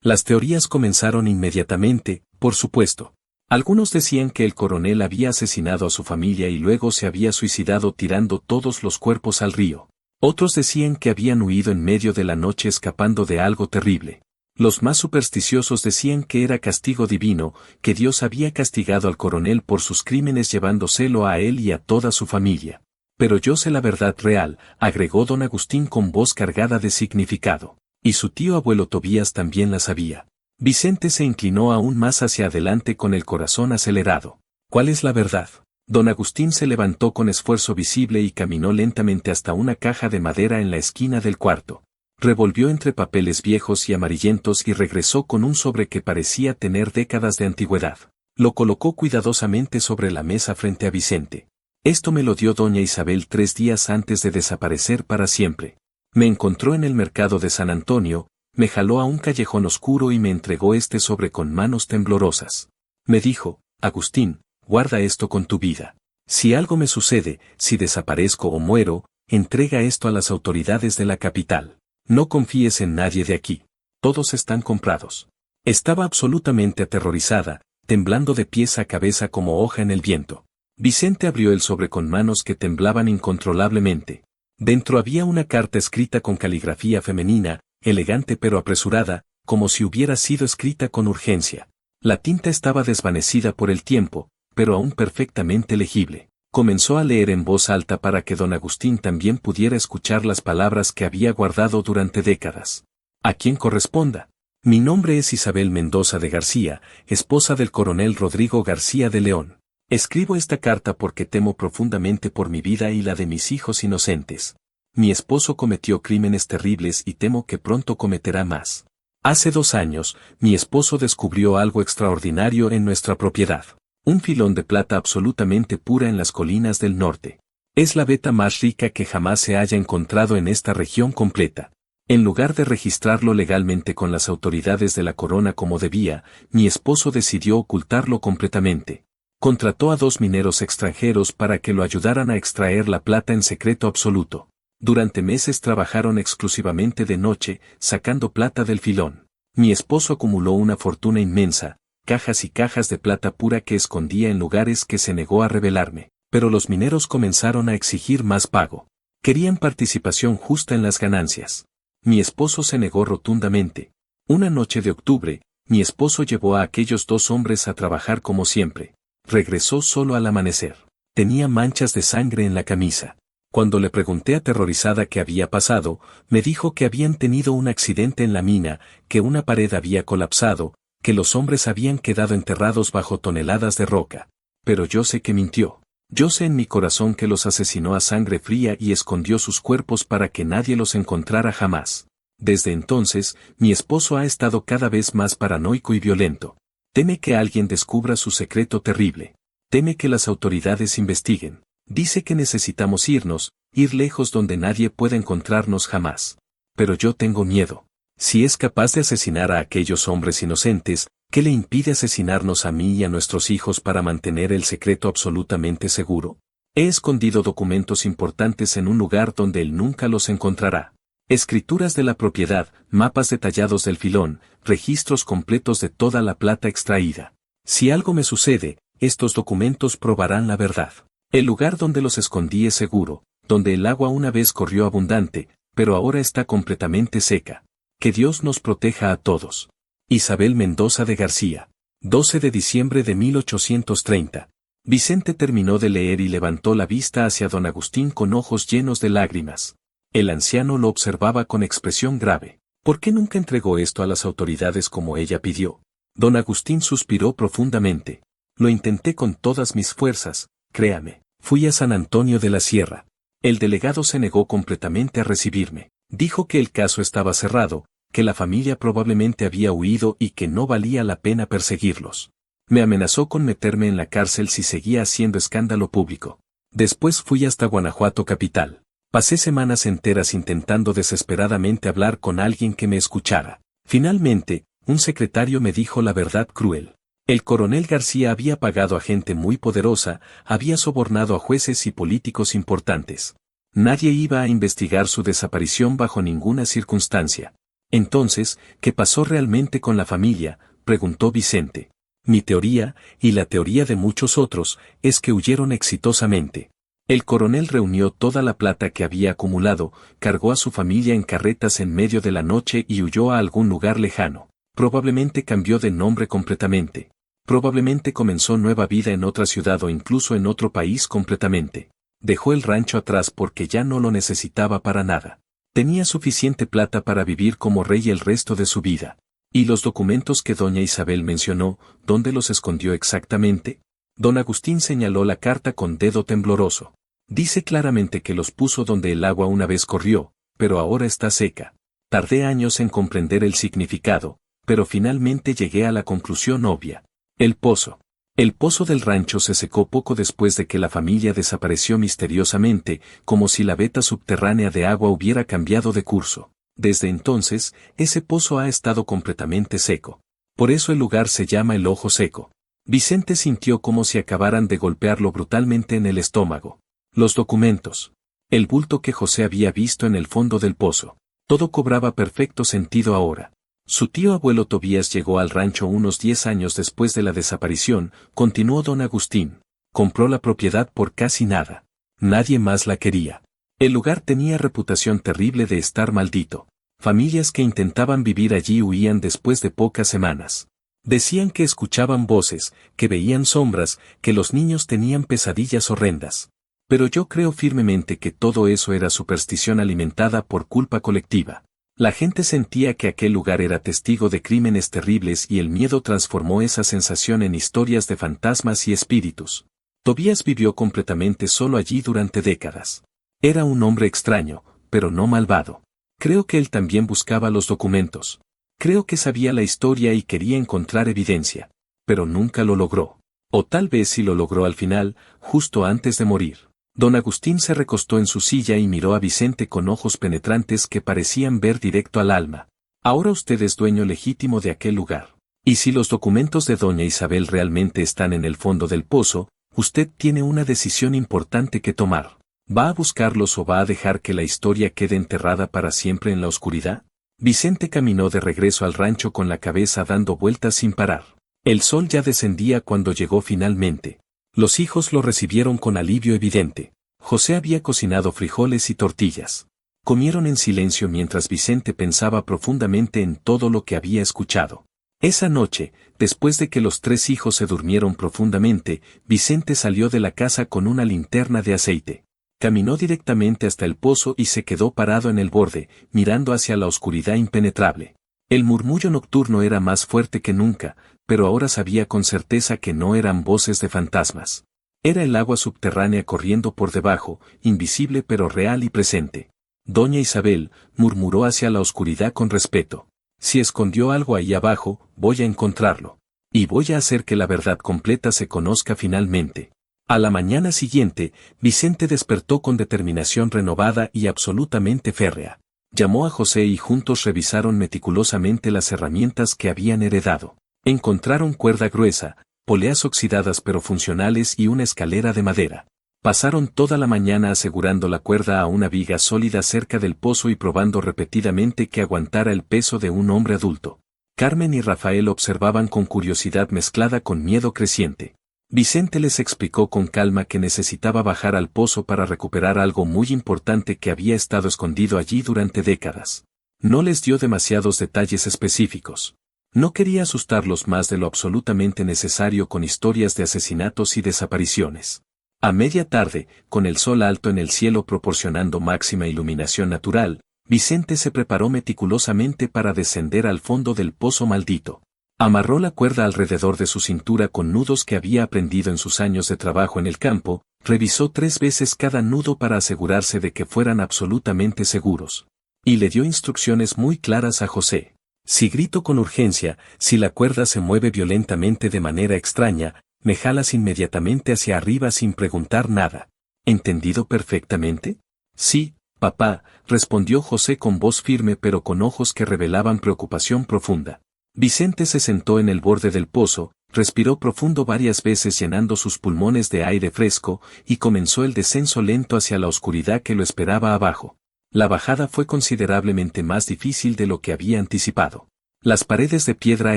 Las teorías comenzaron inmediatamente, por supuesto. Algunos decían que el coronel había asesinado a su familia y luego se había suicidado tirando todos los cuerpos al río. Otros decían que habían huido en medio de la noche escapando de algo terrible. Los más supersticiosos decían que era castigo divino, que Dios había castigado al coronel por sus crímenes llevándoselo a él y a toda su familia. Pero yo sé la verdad real, agregó don Agustín con voz cargada de significado. Y su tío abuelo Tobías también la sabía. Vicente se inclinó aún más hacia adelante con el corazón acelerado. ¿Cuál es la verdad? Don Agustín se levantó con esfuerzo visible y caminó lentamente hasta una caja de madera en la esquina del cuarto. Revolvió entre papeles viejos y amarillentos y regresó con un sobre que parecía tener décadas de antigüedad. Lo colocó cuidadosamente sobre la mesa frente a Vicente. Esto me lo dio doña Isabel 3 días antes de desaparecer para siempre. Me encontró en el mercado de San Antonio, me jaló a un callejón oscuro y me entregó este sobre con manos temblorosas. Me dijo, Agustín, guarda esto con tu vida. Si algo me sucede, si desaparezco o muero, entrega esto a las autoridades de la capital. No confíes en nadie de aquí. Todos están comprados. Estaba absolutamente aterrorizada, temblando de pies a cabeza como hoja en el viento. Vicente abrió el sobre con manos que temblaban incontrolablemente. Dentro había una carta escrita con caligrafía femenina, elegante pero apresurada, como si hubiera sido escrita con urgencia. La tinta estaba desvanecida por el tiempo, pero aún perfectamente legible. Comenzó a leer en voz alta para que don Agustín también pudiera escuchar las palabras que había guardado durante décadas. ¿A quién corresponda? Mi nombre es Isabel Mendoza de García, esposa del coronel Rodrigo García de León. Escribo esta carta porque temo profundamente por mi vida y la de mis hijos inocentes. Mi esposo cometió crímenes terribles y temo que pronto cometerá más. Hace 2 años, mi esposo descubrió algo extraordinario en nuestra propiedad. Un filón de plata absolutamente pura en las colinas del norte. Es la veta más rica que jamás se haya encontrado en esta región completa. En lugar de registrarlo legalmente con las autoridades de la corona como debía, mi esposo decidió ocultarlo completamente. Contrató a 2 mineros extranjeros para que lo ayudaran a extraer la plata en secreto absoluto. Durante meses trabajaron exclusivamente de noche, sacando plata del filón. Mi esposo acumuló una fortuna inmensa, cajas y cajas de plata pura que escondía en lugares que se negó a revelarme. Pero los mineros comenzaron a exigir más pago. Querían participación justa en las ganancias. Mi esposo se negó rotundamente. Una noche de octubre, mi esposo llevó a aquellos 2 hombres a trabajar como siempre. Regresó solo al amanecer. Tenía manchas de sangre en la camisa. Cuando le pregunté aterrorizada qué había pasado, me dijo que habían tenido un accidente en la mina, que una pared había colapsado, que los hombres habían quedado enterrados bajo toneladas de roca. Pero yo sé que mintió. Yo sé en mi corazón que los asesinó a sangre fría y escondió sus cuerpos para que nadie los encontrara jamás. Desde entonces, mi esposo ha estado cada vez más paranoico y violento. Teme que alguien descubra su secreto terrible. Teme que las autoridades investiguen. Dice que necesitamos irnos, ir lejos donde nadie pueda encontrarnos jamás. Pero yo tengo miedo. Si es capaz de asesinar a aquellos hombres inocentes, ¿qué le impide asesinarnos a mí y a nuestros hijos para mantener el secreto absolutamente seguro? He escondido documentos importantes en un lugar donde él nunca los encontrará. Escrituras de la propiedad, mapas detallados del filón, registros completos de toda la plata extraída. Si algo me sucede, estos documentos probarán la verdad. El lugar donde los escondí es seguro, donde el agua una vez corrió abundante, pero ahora está completamente seca. Que Dios nos proteja a todos. Isabel Mendoza de García. 12 de diciembre de 1830. Vicente terminó de leer y levantó la vista hacia don Agustín con ojos llenos de lágrimas. El anciano lo observaba con expresión grave. ¿Por qué nunca entregó esto a las autoridades como ella pidió? Don Agustín suspiró profundamente. Lo intenté con todas mis fuerzas, créame. Fui a San Antonio de la Sierra. El delegado se negó completamente a recibirme. Dijo que el caso estaba cerrado, que la familia probablemente había huido y que no valía la pena perseguirlos. Me amenazó con meterme en la cárcel si seguía haciendo escándalo público. Después fui hasta Guanajuato capital. Pasé semanas enteras intentando desesperadamente hablar con alguien que me escuchara. Finalmente, un secretario me dijo la verdad cruel. El coronel García había pagado a gente muy poderosa, había sobornado a jueces y políticos importantes. Nadie iba a investigar su desaparición bajo ninguna circunstancia. Entonces, ¿qué pasó realmente con la familia?, preguntó Vicente. Mi teoría, y la teoría de muchos otros, es que huyeron exitosamente. El coronel reunió toda la plata que había acumulado, cargó a su familia en carretas en medio de la noche y huyó a algún lugar lejano. Probablemente cambió de nombre completamente. Probablemente comenzó nueva vida en otra ciudad o incluso en otro país completamente. Dejó el rancho atrás porque ya no lo necesitaba para nada. Tenía suficiente plata para vivir como rey el resto de su vida. ¿Y los documentos que doña Isabel mencionó, dónde los escondió exactamente? Don Agustín señaló la carta con dedo tembloroso. Dice claramente que los puso donde el agua una vez corrió, pero ahora está seca. Tardé años en comprender el significado, pero finalmente llegué a la conclusión obvia. El pozo. El pozo del rancho se secó poco después de que la familia desapareció misteriosamente, como si la veta subterránea de agua hubiera cambiado de curso. Desde entonces, ese pozo ha estado completamente seco. Por eso el lugar se llama el Ojo Seco. Vicente sintió como si acabaran de golpearlo brutalmente en el estómago. Los documentos. El bulto que José había visto en el fondo del pozo. Todo cobraba perfecto sentido ahora. Su tío abuelo Tobías llegó al rancho unos 10 años después de la desaparición, continuó don Agustín. Compró la propiedad por casi nada. Nadie más la quería. El lugar tenía reputación terrible de estar maldito. Familias que intentaban vivir allí huían después de pocas semanas. Decían que escuchaban voces, que veían sombras, que los niños tenían pesadillas horrendas. Pero yo creo firmemente que todo eso era superstición alimentada por culpa colectiva. La gente sentía que aquel lugar era testigo de crímenes terribles y el miedo transformó esa sensación en historias de fantasmas y espíritus. Tobías vivió completamente solo allí durante décadas. Era un hombre extraño, pero no malvado. Creo que él también buscaba los documentos. Creo que sabía la historia y quería encontrar evidencia. Pero nunca lo logró. O tal vez sí lo logró al final, justo antes de morir. Don Agustín se recostó en su silla y miró a Vicente con ojos penetrantes que parecían ver directo al alma. Ahora usted es dueño legítimo de aquel lugar. Y si los documentos de doña Isabel realmente están en el fondo del pozo, usted tiene una decisión importante que tomar. ¿Va a buscarlos o va a dejar que la historia quede enterrada para siempre en la oscuridad? Vicente caminó de regreso al rancho con la cabeza dando vueltas sin parar. El sol ya descendía cuando llegó finalmente. Los hijos lo recibieron con alivio evidente. José había cocinado frijoles y tortillas. Comieron en silencio mientras Vicente pensaba profundamente en todo lo que había escuchado. Esa noche, después de que los 3 hijos se durmieron profundamente, Vicente salió de la casa con una linterna de aceite. Caminó directamente hasta el pozo y se quedó parado en el borde, mirando hacia la oscuridad impenetrable. El murmullo nocturno era más fuerte que nunca, pero ahora sabía con certeza que no eran voces de fantasmas. Era el agua subterránea corriendo por debajo, invisible pero real y presente. Doña Isabel, murmuró hacia la oscuridad con respeto. Si escondió algo ahí abajo, voy a encontrarlo. Y voy a hacer que la verdad completa se conozca finalmente. A la mañana siguiente, Vicente despertó con determinación renovada y absolutamente férrea. Llamó a José y juntos revisaron meticulosamente las herramientas que habían heredado. Encontraron cuerda gruesa, poleas oxidadas pero funcionales y una escalera de madera. Pasaron toda la mañana asegurando la cuerda a una viga sólida cerca del pozo y probando repetidamente que aguantara el peso de un hombre adulto. Carmen y Rafael observaban con curiosidad mezclada con miedo creciente. Vicente les explicó con calma que necesitaba bajar al pozo para recuperar algo muy importante que había estado escondido allí durante décadas. No les dio demasiados detalles específicos. No quería asustarlos más de lo absolutamente necesario con historias de asesinatos y desapariciones. A media tarde, con el sol alto en el cielo proporcionando máxima iluminación natural, Vicente se preparó meticulosamente para descender al fondo del pozo maldito. Amarró la cuerda alrededor de su cintura con nudos que había aprendido en sus años de trabajo en el campo, revisó 3 veces cada nudo para asegurarse de que fueran absolutamente seguros. Y le dio instrucciones muy claras a José. Si grito con urgencia, si la cuerda se mueve violentamente de manera extraña, me jalas inmediatamente hacia arriba sin preguntar nada. ¿Entendido perfectamente? Sí, Papá, respondió José con voz firme pero con ojos que revelaban preocupación profunda. Vicente se sentó en el borde del pozo, respiró profundo varias veces llenando sus pulmones de aire fresco, y comenzó el descenso lento hacia la oscuridad que lo esperaba abajo. La bajada fue considerablemente más difícil de lo que había anticipado. Las paredes de piedra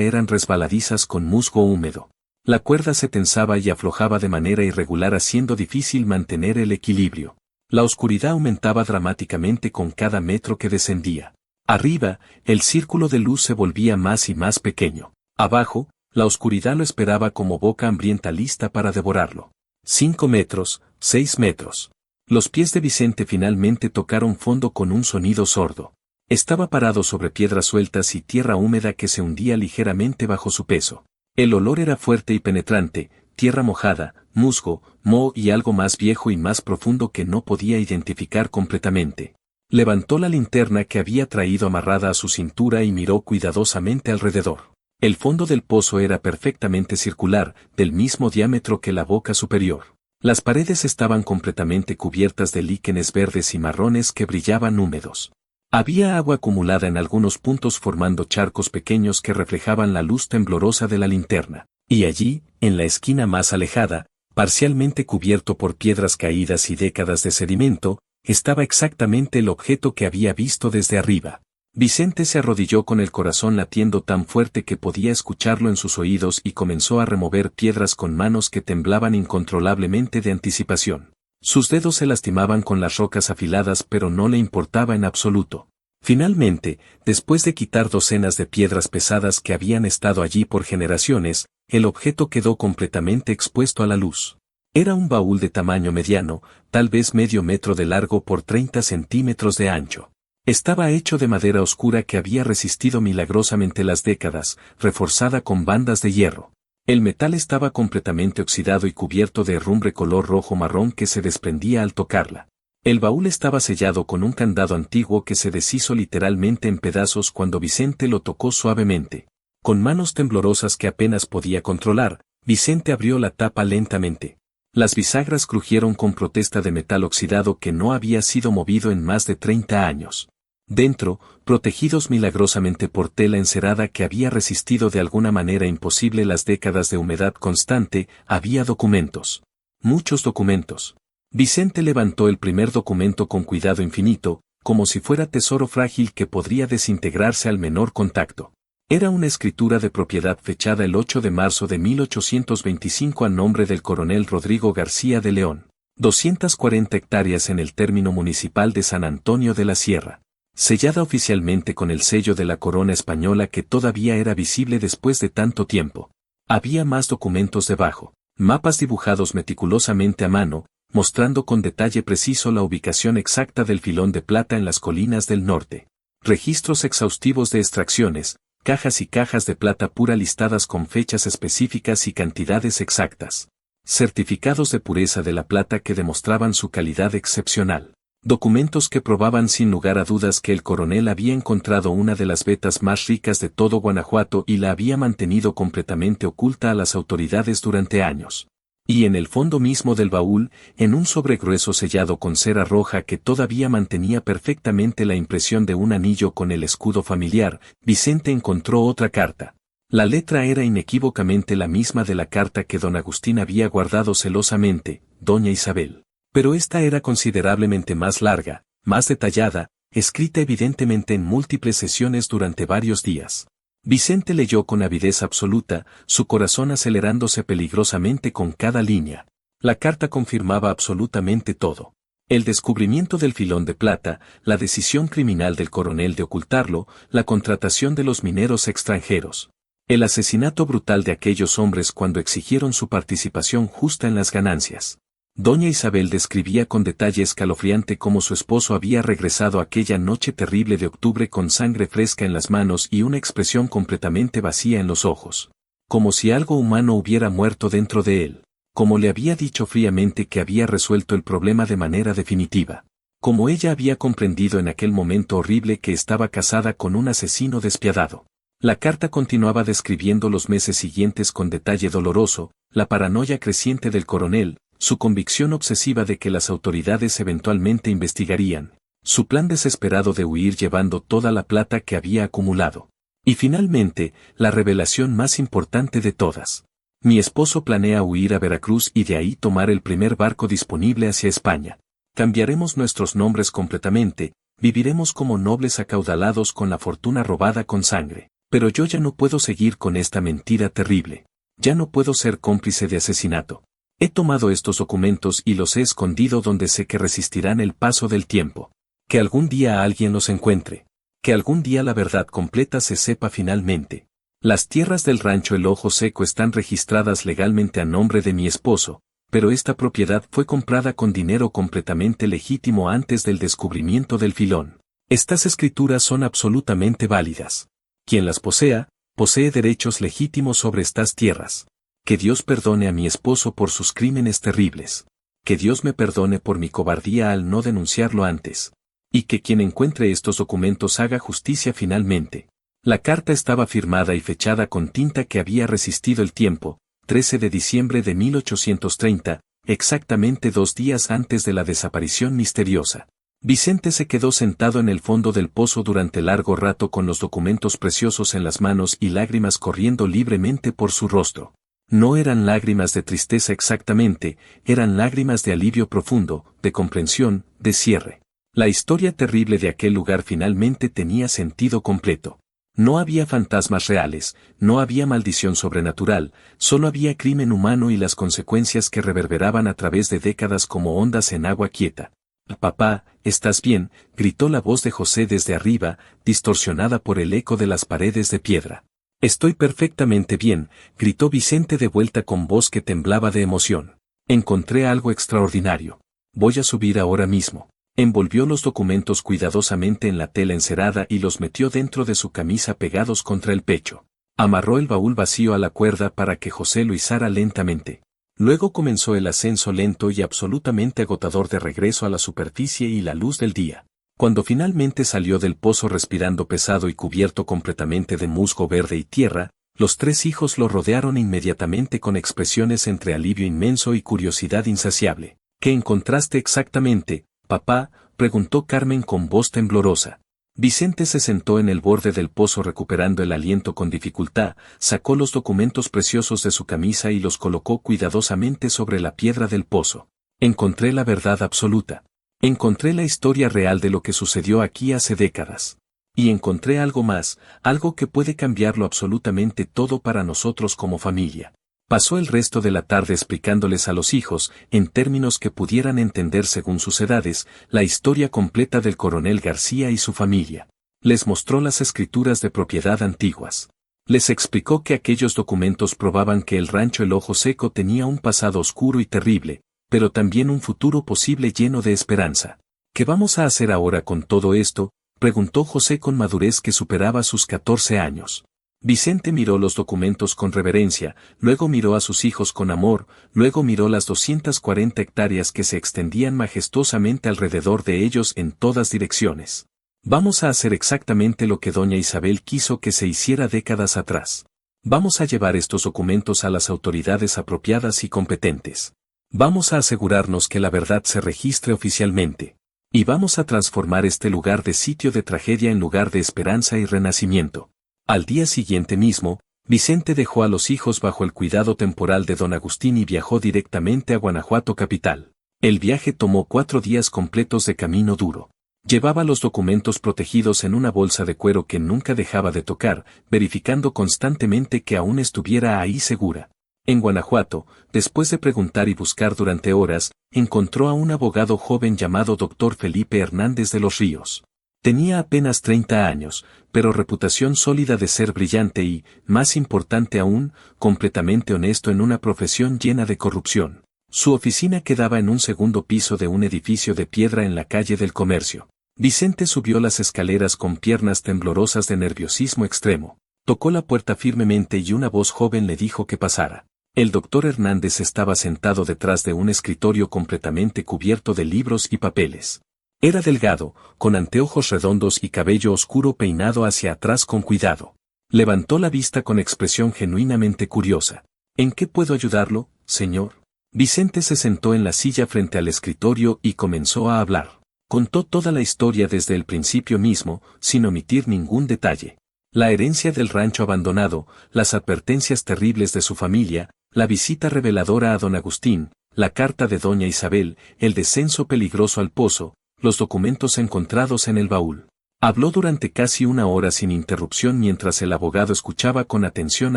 eran resbaladizas con musgo húmedo. La cuerda se tensaba y aflojaba de manera irregular haciendo difícil mantener el equilibrio. La oscuridad aumentaba dramáticamente con cada metro que descendía. Arriba, el círculo de luz se volvía más y más pequeño. Abajo, la oscuridad lo esperaba como boca hambrienta lista para devorarlo. 5 metros, 6 metros. Los pies de Vicente finalmente tocaron fondo con un sonido sordo. Estaba parado sobre piedras sueltas y tierra húmeda que se hundía ligeramente bajo su peso. El olor era fuerte y penetrante, tierra mojada, musgo, moho y algo más viejo y más profundo que no podía identificar completamente. Levantó la linterna que había traído amarrada a su cintura y miró cuidadosamente alrededor. El fondo del pozo era perfectamente circular, del mismo diámetro que la boca superior. Las paredes estaban completamente cubiertas de líquenes verdes y marrones que brillaban húmedos. Había agua acumulada en algunos puntos formando charcos pequeños que reflejaban la luz temblorosa de la linterna. Y allí, en la esquina más alejada, parcialmente cubierto por piedras caídas y décadas de sedimento, estaba exactamente el objeto que había visto desde arriba. Vicente se arrodilló con el corazón latiendo tan fuerte que podía escucharlo en sus oídos y comenzó a remover piedras con manos que temblaban incontrolablemente de anticipación. Sus dedos se lastimaban con las rocas afiladas pero no le importaba en absoluto. Finalmente, después de quitar docenas de piedras pesadas que habían estado allí por generaciones, el objeto quedó completamente expuesto a la luz. Era un baúl de tamaño mediano, tal vez medio metro de largo por 30 centímetros de ancho. Estaba hecho de madera oscura que había resistido milagrosamente las décadas, reforzada con bandas de hierro. El metal estaba completamente oxidado y cubierto de herrumbre color rojo marrón que se desprendía al tocarla. El baúl estaba sellado con un candado antiguo que se deshizo literalmente en pedazos cuando Vicente lo tocó suavemente. Con manos temblorosas que apenas podía controlar, Vicente abrió la tapa lentamente. Las bisagras crujieron con protesta de metal oxidado que no había sido movido en más de 30 años. Dentro, protegidos milagrosamente por tela encerada que había resistido de alguna manera imposible las décadas de humedad constante, había documentos. Muchos documentos. Vicente levantó el primer documento con cuidado infinito, como si fuera tesoro frágil que podría desintegrarse al menor contacto. Era una escritura de propiedad fechada el 8 de marzo de 1825 a nombre del coronel Rodrigo García de León. 240 hectáreas en el término municipal de San Antonio de la Sierra. Sellada oficialmente con el sello de la corona española que todavía era visible después de tanto tiempo. Había más documentos debajo. Mapas dibujados meticulosamente a mano, mostrando con detalle preciso la ubicación exacta del filón de plata en las colinas del norte. Registros exhaustivos de extracciones, cajas y cajas de plata pura listadas con fechas específicas y cantidades exactas. Certificados de pureza de la plata que demostraban su calidad excepcional. Documentos que probaban sin lugar a dudas que el coronel había encontrado una de las vetas más ricas de todo Guanajuato y la había mantenido completamente oculta a las autoridades durante años. Y en el fondo mismo del baúl, en un sobre grueso sellado con cera roja que todavía mantenía perfectamente la impresión de un anillo con el escudo familiar, Vicente encontró otra carta. La letra era inequívocamente la misma de la carta que don Agustín había guardado celosamente, doña Isabel. Pero esta era considerablemente más larga, más detallada, escrita evidentemente en múltiples sesiones durante varios días. Vicente leyó con avidez absoluta, su corazón acelerándose peligrosamente con cada línea. La carta confirmaba absolutamente todo. El descubrimiento del filón de plata, la decisión criminal del coronel de ocultarlo, la contratación de los mineros extranjeros. El asesinato brutal de aquellos hombres cuando exigieron su participación justa en las ganancias. Doña Isabel describía con detalle escalofriante cómo su esposo había regresado aquella noche terrible de octubre con sangre fresca en las manos y una expresión completamente vacía en los ojos. Como si algo humano hubiera muerto dentro de él. Como le había dicho fríamente que había resuelto el problema de manera definitiva. Como ella había comprendido en aquel momento horrible que estaba casada con un asesino despiadado. La carta continuaba describiendo los meses siguientes con detalle doloroso, la paranoia creciente del coronel, su convicción obsesiva de que las autoridades eventualmente investigarían, Su plan desesperado de huir llevando toda la plata que había acumulado. Y finalmente, la revelación más importante de todas. Mi esposo planea huir a Veracruz y de ahí tomar el primer barco disponible hacia España. Cambiaremos nuestros nombres completamente, viviremos como nobles acaudalados con la fortuna robada con sangre. Pero yo ya no puedo seguir con esta mentira terrible. Ya no puedo ser cómplice de asesinato. He tomado estos documentos y los he escondido donde sé que resistirán el paso del tiempo. Que algún día alguien los encuentre. Que algún día la verdad completa se sepa finalmente. Las tierras del rancho El Ojo Seco están registradas legalmente a nombre de mi esposo, pero esta propiedad fue comprada con dinero completamente legítimo antes del descubrimiento del filón. Estas escrituras son absolutamente válidas. Quien las posea, posee derechos legítimos sobre estas tierras. Que Dios perdone a mi esposo por sus crímenes terribles. Que Dios me perdone por mi cobardía al no denunciarlo antes. Y que quien encuentre estos documentos haga justicia finalmente. La carta estaba firmada y fechada con tinta que había resistido el tiempo, 13 de diciembre de 1830, exactamente 2 días antes de la desaparición misteriosa. Vicente se quedó sentado en el fondo del pozo durante largo rato con los documentos preciosos en las manos y lágrimas corriendo libremente por su rostro. No eran lágrimas de tristeza exactamente, eran lágrimas de alivio profundo, de comprensión, de cierre. La historia terrible de aquel lugar finalmente tenía sentido completo. No había fantasmas reales, no había maldición sobrenatural, solo había crimen humano y las consecuencias que reverberaban a través de décadas como ondas en agua quieta. «Papá, ¿estás bien?», gritó la voz de José desde arriba, distorsionada por el eco de las paredes de piedra. «Estoy perfectamente bien», gritó Vicente de vuelta con voz que temblaba de emoción. «Encontré algo extraordinario. Voy a subir ahora mismo». Envolvió los documentos cuidadosamente en la tela encerada y los metió dentro de su camisa pegados contra el pecho. Amarró el baúl vacío a la cuerda para que José lo izara lentamente. Luego comenzó el ascenso lento y absolutamente agotador de regreso a la superficie y la luz del día. Cuando finalmente salió del pozo respirando pesado y cubierto completamente de musgo verde y tierra, los 3 hijos lo rodearon inmediatamente con expresiones entre alivio inmenso y curiosidad insaciable. ¿Qué encontraste exactamente, papá?, preguntó Carmen con voz temblorosa. Vicente se sentó en el borde del pozo recuperando el aliento con dificultad, sacó los documentos preciosos de su camisa y los colocó cuidadosamente sobre la piedra del pozo. Encontré la verdad absoluta. Encontré la historia real de lo que sucedió aquí hace décadas. Y encontré algo más, algo que puede cambiarlo absolutamente todo para nosotros como familia. Pasó el resto de la tarde explicándoles a los hijos, en términos que pudieran entender según sus edades, la historia completa del coronel García y su familia. Les mostró las escrituras de propiedad antiguas. Les explicó que aquellos documentos probaban que el rancho El Ojo Seco tenía un pasado oscuro y terrible, pero también un futuro posible lleno de esperanza. ¿Qué vamos a hacer ahora con todo esto?, preguntó José con madurez que superaba sus 14 años. Vicente miró los documentos con reverencia, luego miró a sus hijos con amor, luego miró las 240 hectáreas que se extendían majestuosamente alrededor de ellos en todas direcciones. Vamos a hacer exactamente lo que doña Isabel quiso que se hiciera décadas atrás. Vamos a llevar estos documentos a las autoridades apropiadas y competentes. Vamos a asegurarnos que la verdad se registre oficialmente. Y vamos a transformar este lugar de sitio de tragedia en lugar de esperanza y renacimiento. Al día siguiente mismo, Vicente dejó a los hijos bajo el cuidado temporal de don Agustín y viajó directamente a Guanajuato capital. El viaje tomó 4 días completos de camino duro. Llevaba los documentos protegidos en una bolsa de cuero que nunca dejaba de tocar, verificando constantemente que aún estuviera ahí segura. En Guanajuato, después de preguntar y buscar durante horas, encontró a un abogado joven llamado Dr. Felipe Hernández de los Ríos. Tenía apenas 30 años, pero reputación sólida de ser brillante y, más importante aún, completamente honesto en una profesión llena de corrupción. Su oficina quedaba en un segundo piso de un edificio de piedra en la calle del Comercio. Vicente subió las escaleras con piernas temblorosas de nerviosismo extremo. Tocó la puerta firmemente y una voz joven le dijo que pasara. El doctor Hernández estaba sentado detrás de un escritorio completamente cubierto de libros y papeles. Era delgado, con anteojos redondos y cabello oscuro peinado hacia atrás con cuidado. Levantó la vista con expresión genuinamente curiosa. ¿En qué puedo ayudarlo, señor? Vicente se sentó en la silla frente al escritorio y comenzó a hablar. Contó toda la historia desde el principio mismo, sin omitir ningún detalle. La herencia del rancho abandonado, las advertencias terribles de su familia, la visita reveladora a don Agustín, la carta de doña Isabel, el descenso peligroso al pozo, los documentos encontrados en el baúl. Habló durante casi una hora sin interrupción mientras el abogado escuchaba con atención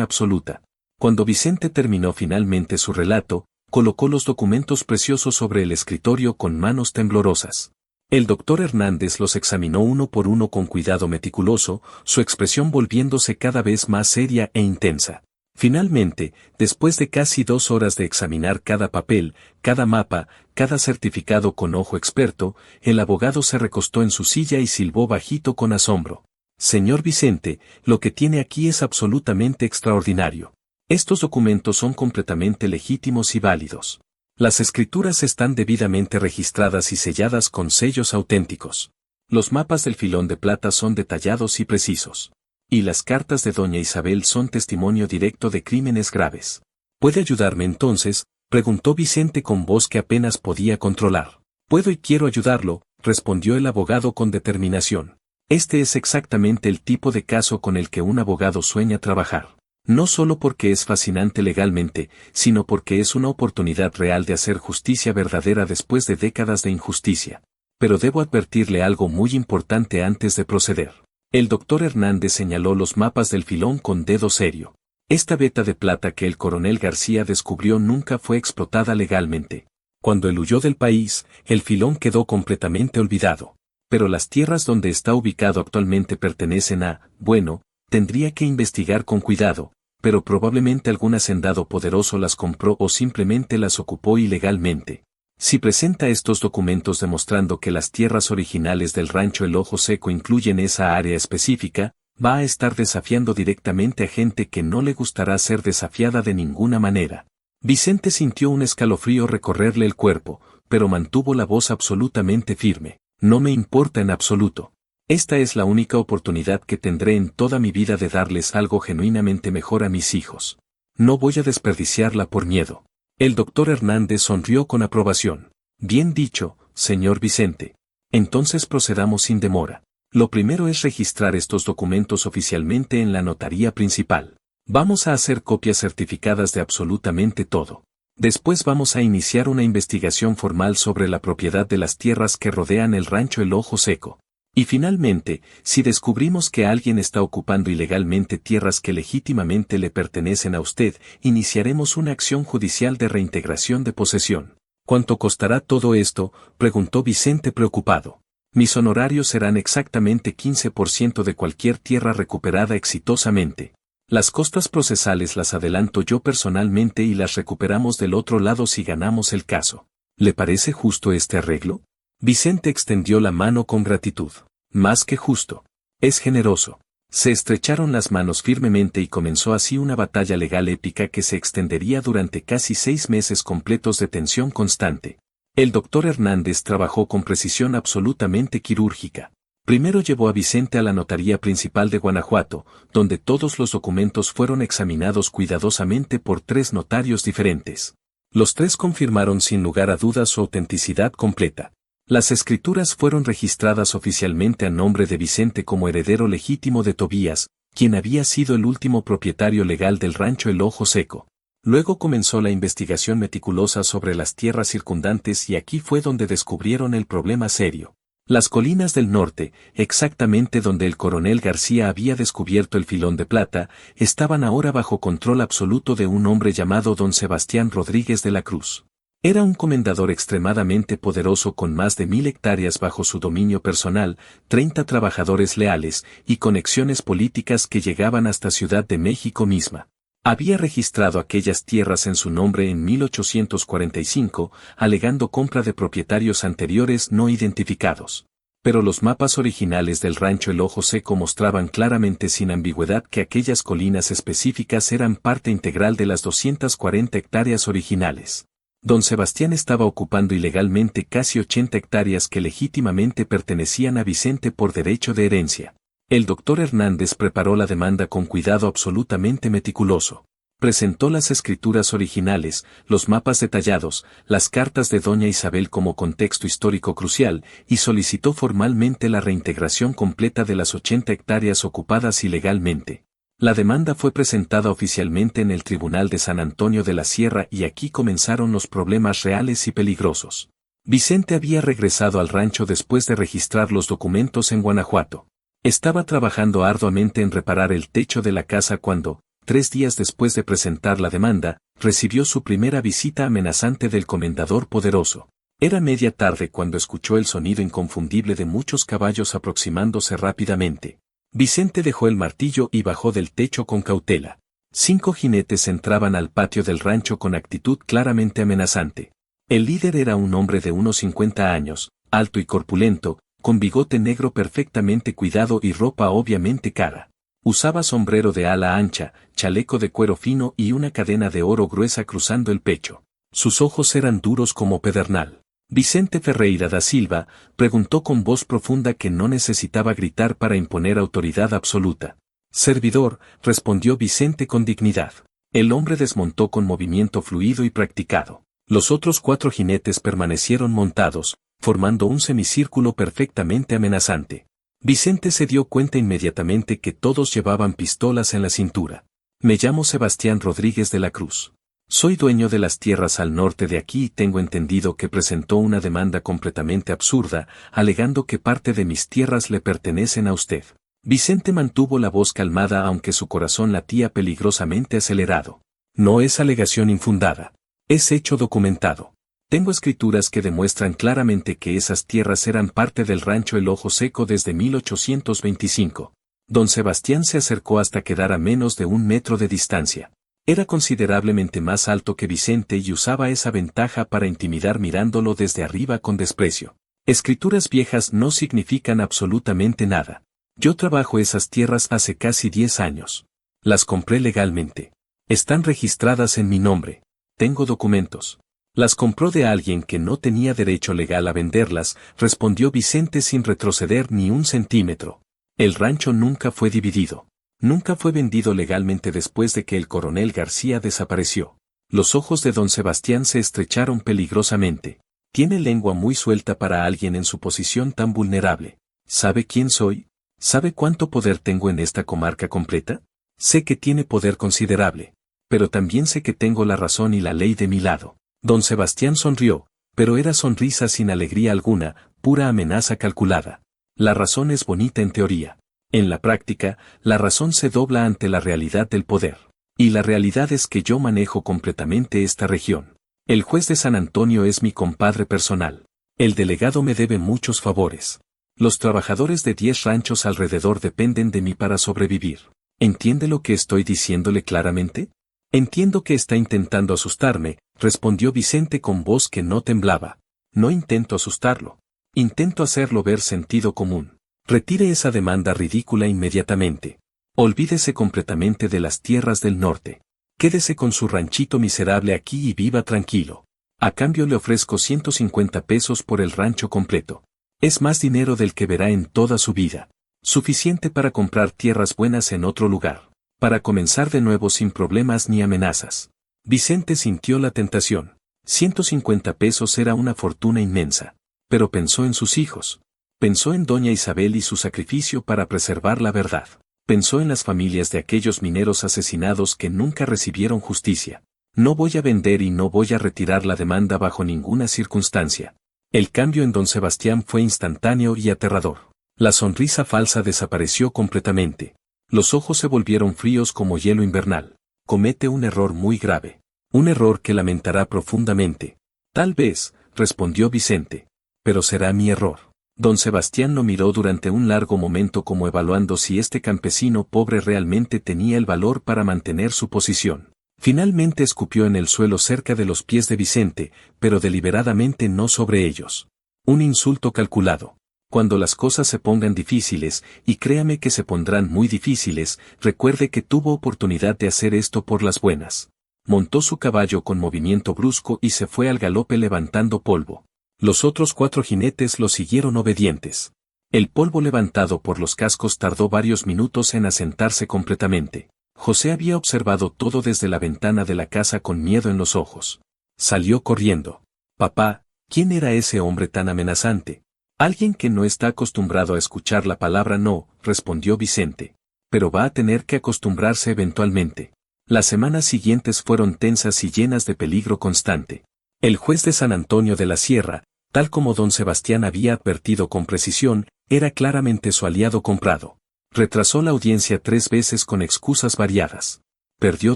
absoluta. Cuando Vicente terminó finalmente su relato, colocó los documentos preciosos sobre el escritorio con manos temblorosas. El doctor Hernández los examinó uno por uno con cuidado meticuloso, su expresión volviéndose cada vez más seria e intensa. Finalmente, después de casi 2 horas de examinar cada papel, cada mapa, cada certificado con ojo experto, el abogado se recostó en su silla y silbó bajito con asombro. Señor Vicente, lo que tiene aquí es absolutamente extraordinario. Estos documentos son completamente legítimos y válidos. Las escrituras están debidamente registradas y selladas con sellos auténticos. Los mapas del filón de plata son detallados y precisos. Y las cartas de doña Isabel son testimonio directo de crímenes graves. ¿Puede ayudarme entonces?, preguntó Vicente con voz que apenas podía controlar. Puedo y quiero ayudarlo, respondió el abogado con determinación. Este es exactamente el tipo de caso con el que un abogado sueña trabajar. No solo porque es fascinante legalmente, sino porque es una oportunidad real de hacer justicia verdadera después de décadas de injusticia. Pero debo advertirle algo muy importante antes de proceder. El doctor Hernández señaló los mapas del filón con dedo serio. Esta veta de plata que el coronel García descubrió nunca fue explotada legalmente. Cuando él huyó del país, el filón quedó completamente olvidado. Pero las tierras donde está ubicado actualmente pertenecen a, bueno, tendría que investigar con cuidado, pero probablemente algún hacendado poderoso las compró o simplemente las ocupó ilegalmente. Si presenta estos documentos demostrando que las tierras originales del rancho El Ojo Seco incluyen esa área específica, va a estar desafiando directamente a gente que no le gustará ser desafiada de ninguna manera. Vicente sintió un escalofrío recorrerle el cuerpo, pero mantuvo la voz absolutamente firme. No me importa en absoluto. Esta es la única oportunidad que tendré en toda mi vida de darles algo genuinamente mejor a mis hijos. No voy a desperdiciarla por miedo. El doctor Hernández sonrió con aprobación. Bien dicho, señor Vicente. Entonces procedamos sin demora. Lo primero es registrar estos documentos oficialmente en la notaría principal. Vamos a hacer copias certificadas de absolutamente todo. Después vamos a iniciar una investigación formal sobre la propiedad de las tierras que rodean el rancho El Ojo Seco. Y finalmente, si descubrimos que alguien está ocupando ilegalmente tierras que legítimamente le pertenecen a usted, iniciaremos una acción judicial de reintegración de posesión. ¿Cuánto costará todo esto?, preguntó Vicente preocupado. Mis honorarios serán exactamente 15% de cualquier tierra recuperada exitosamente. Las costas procesales las adelanto yo personalmente y las recuperamos del otro lado si ganamos el caso. ¿Le parece justo este arreglo? Vicente extendió la mano con gratitud. Más que justo. Es generoso. Se estrecharon las manos firmemente y comenzó así una batalla legal épica que se extendería durante casi 6 meses completos de tensión constante. El doctor Hernández trabajó con precisión absolutamente quirúrgica. Primero llevó a Vicente a la notaría principal de Guanajuato, donde todos los documentos fueron examinados cuidadosamente por 3 notarios diferentes. Los 3 confirmaron sin lugar a dudas su autenticidad completa. Las escrituras fueron registradas oficialmente a nombre de Vicente como heredero legítimo de Tobías, quien había sido el último propietario legal del rancho El Ojo Seco. Luego comenzó la investigación meticulosa sobre las tierras circundantes y aquí fue donde descubrieron el problema serio. Las colinas del norte, exactamente donde el coronel García había descubierto el filón de plata, estaban ahora bajo control absoluto de un hombre llamado don Sebastián Rodríguez de la Cruz. Era un comendador extremadamente poderoso con más de 1000 hectáreas bajo su dominio personal, 30 trabajadores leales y conexiones políticas que llegaban hasta Ciudad de México misma. Había registrado aquellas tierras en su nombre en 1845, alegando compra de propietarios anteriores no identificados. Pero los mapas originales del rancho El Ojo Seco mostraban claramente sin ambigüedad que aquellas colinas específicas eran parte integral de las 240 hectáreas originales. Don Sebastián estaba ocupando ilegalmente casi 80 hectáreas que legítimamente pertenecían a Vicente por derecho de herencia. El doctor Hernández preparó la demanda con cuidado absolutamente meticuloso. Presentó las escrituras originales, los mapas detallados, las cartas de doña Isabel como contexto histórico crucial, y solicitó formalmente la reintegración completa de las 80 hectáreas ocupadas ilegalmente. La demanda fue presentada oficialmente en el Tribunal de San Antonio de la Sierra y aquí comenzaron los problemas reales y peligrosos. Vicente había regresado al rancho después de registrar los documentos en Guanajuato. Estaba trabajando arduamente en reparar el techo de la casa cuando, 3 días después de presentar la demanda, recibió su primera visita amenazante del comendador poderoso. Era media tarde cuando escuchó el sonido inconfundible de muchos caballos aproximándose rápidamente. Vicente dejó el martillo y bajó del techo con cautela. 5 jinetes entraban al patio del rancho con actitud claramente amenazante. El líder era un hombre de unos 50 años, alto y corpulento, con bigote negro perfectamente cuidado y ropa obviamente cara. Usaba sombrero de ala ancha, chaleco de cuero fino y una cadena de oro gruesa cruzando el pecho. Sus ojos eran duros como pedernal. Vicente Ferreira da Silva preguntó con voz profunda que no necesitaba gritar para imponer autoridad absoluta. Servidor, respondió Vicente con dignidad. El hombre desmontó con movimiento fluido y practicado. Los otros 4 jinetes permanecieron montados, formando un semicírculo perfectamente amenazante. Vicente se dio cuenta inmediatamente que todos llevaban pistolas en la cintura. Me llamo Sebastián Rodríguez de la Cruz. Soy dueño de las tierras al norte de aquí y tengo entendido que presentó una demanda completamente absurda, alegando que parte de mis tierras le pertenecen a usted. Vicente mantuvo la voz calmada aunque su corazón latía peligrosamente acelerado. No es alegación infundada. Es hecho documentado. Tengo escrituras que demuestran claramente que esas tierras eran parte del rancho El Ojo Seco desde 1825. Don Sebastián se acercó hasta quedar a menos de 1 metro de distancia. Era considerablemente más alto que Vicente y usaba esa ventaja para intimidar mirándolo desde arriba con desprecio. Escrituras viejas no significan absolutamente nada. Yo trabajo esas tierras hace casi 10 años. Las compré legalmente. Están registradas en mi nombre. Tengo documentos. Las compró de alguien que no tenía derecho legal a venderlas, respondió Vicente sin retroceder ni 1 centímetro. El rancho nunca fue dividido. Nunca fue vendido legalmente después de que el coronel García desapareció. Los ojos de don Sebastián se estrecharon peligrosamente. Tiene lengua muy suelta para alguien en su posición tan vulnerable. ¿Sabe quién soy? ¿Sabe cuánto poder tengo en esta comarca completa? Sé que tiene poder considerable. Pero también sé que tengo la razón y la ley de mi lado. Don Sebastián sonrió, pero era sonrisa sin alegría alguna, pura amenaza calculada. La razón es bonita en teoría. En la práctica, la razón se dobla ante la realidad del poder. Y la realidad es que yo manejo completamente esta región. El juez de San Antonio es mi compadre personal. El delegado me debe muchos favores. Los trabajadores de 10 ranchos alrededor dependen de mí para sobrevivir. ¿Entiende lo que estoy diciéndole claramente? Entiendo que está intentando asustarme, respondió Vicente con voz que no temblaba. No intento asustarlo. Intento hacerlo ver sentido común. Retire esa demanda ridícula inmediatamente. Olvídese completamente de las tierras del norte. Quédese con su ranchito miserable aquí y viva tranquilo. A cambio le ofrezco 150 pesos por el rancho completo. Es más dinero del que verá en toda su vida. Suficiente para comprar tierras buenas en otro lugar. Para comenzar de nuevo sin problemas ni amenazas. Vicente sintió la tentación. 150 pesos era una fortuna inmensa. Pero pensó en sus hijos. Pensó en doña Isabel y su sacrificio para preservar la verdad. Pensó en las familias de aquellos mineros asesinados que nunca recibieron justicia. No voy a vender y no voy a retirar la demanda bajo ninguna circunstancia. El cambio en don Sebastián fue instantáneo y aterrador. La sonrisa falsa desapareció completamente. Los ojos se volvieron fríos como hielo invernal. Comete un error muy grave. Un error que lamentará profundamente. Tal vez, respondió Vicente. Pero será mi error. Don Sebastián lo miró durante un largo momento como evaluando si este campesino pobre realmente tenía el valor para mantener su posición. Finalmente escupió en el suelo cerca de los pies de Vicente, pero deliberadamente no sobre ellos. Un insulto calculado. Cuando las cosas se pongan difíciles, y créame que se pondrán muy difíciles, recuerde que tuvo oportunidad de hacer esto por las buenas. Montó su caballo con movimiento brusco y se fue al galope levantando polvo. Los otros 4 jinetes lo siguieron obedientes. El polvo levantado por los cascos tardó varios minutos en asentarse completamente. José había observado todo desde la ventana de la casa con miedo en los ojos. Salió corriendo. Papá, ¿quién era ese hombre tan amenazante? Alguien que no está acostumbrado a escuchar la palabra no, respondió Vicente. Pero va a tener que acostumbrarse eventualmente. Las semanas siguientes fueron tensas y llenas de peligro constante. El juez de San Antonio de la Sierra, tal como don Sebastián había advertido con precisión, era claramente su aliado comprado. Retrasó la audiencia 3 veces con excusas variadas. Perdió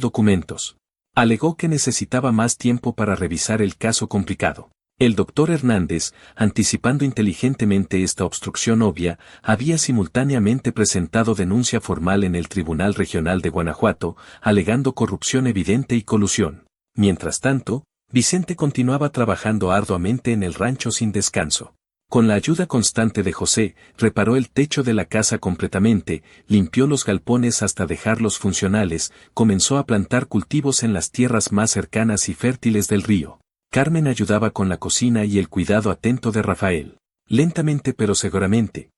documentos. Alegó que necesitaba más tiempo para revisar el caso complicado. El doctor Hernández, anticipando inteligentemente esta obstrucción obvia, había simultáneamente presentado denuncia formal en el Tribunal Regional de Guanajuato, alegando corrupción evidente y colusión. Mientras tanto, Vicente continuaba trabajando arduamente en el rancho sin descanso. Con la ayuda constante de José, reparó el techo de la casa completamente, limpió los galpones hasta dejarlos funcionales, comenzó a plantar cultivos en las tierras más cercanas y fértiles del río. Carmen ayudaba con la cocina y el cuidado atento de Rafael. Lentamente pero seguramente,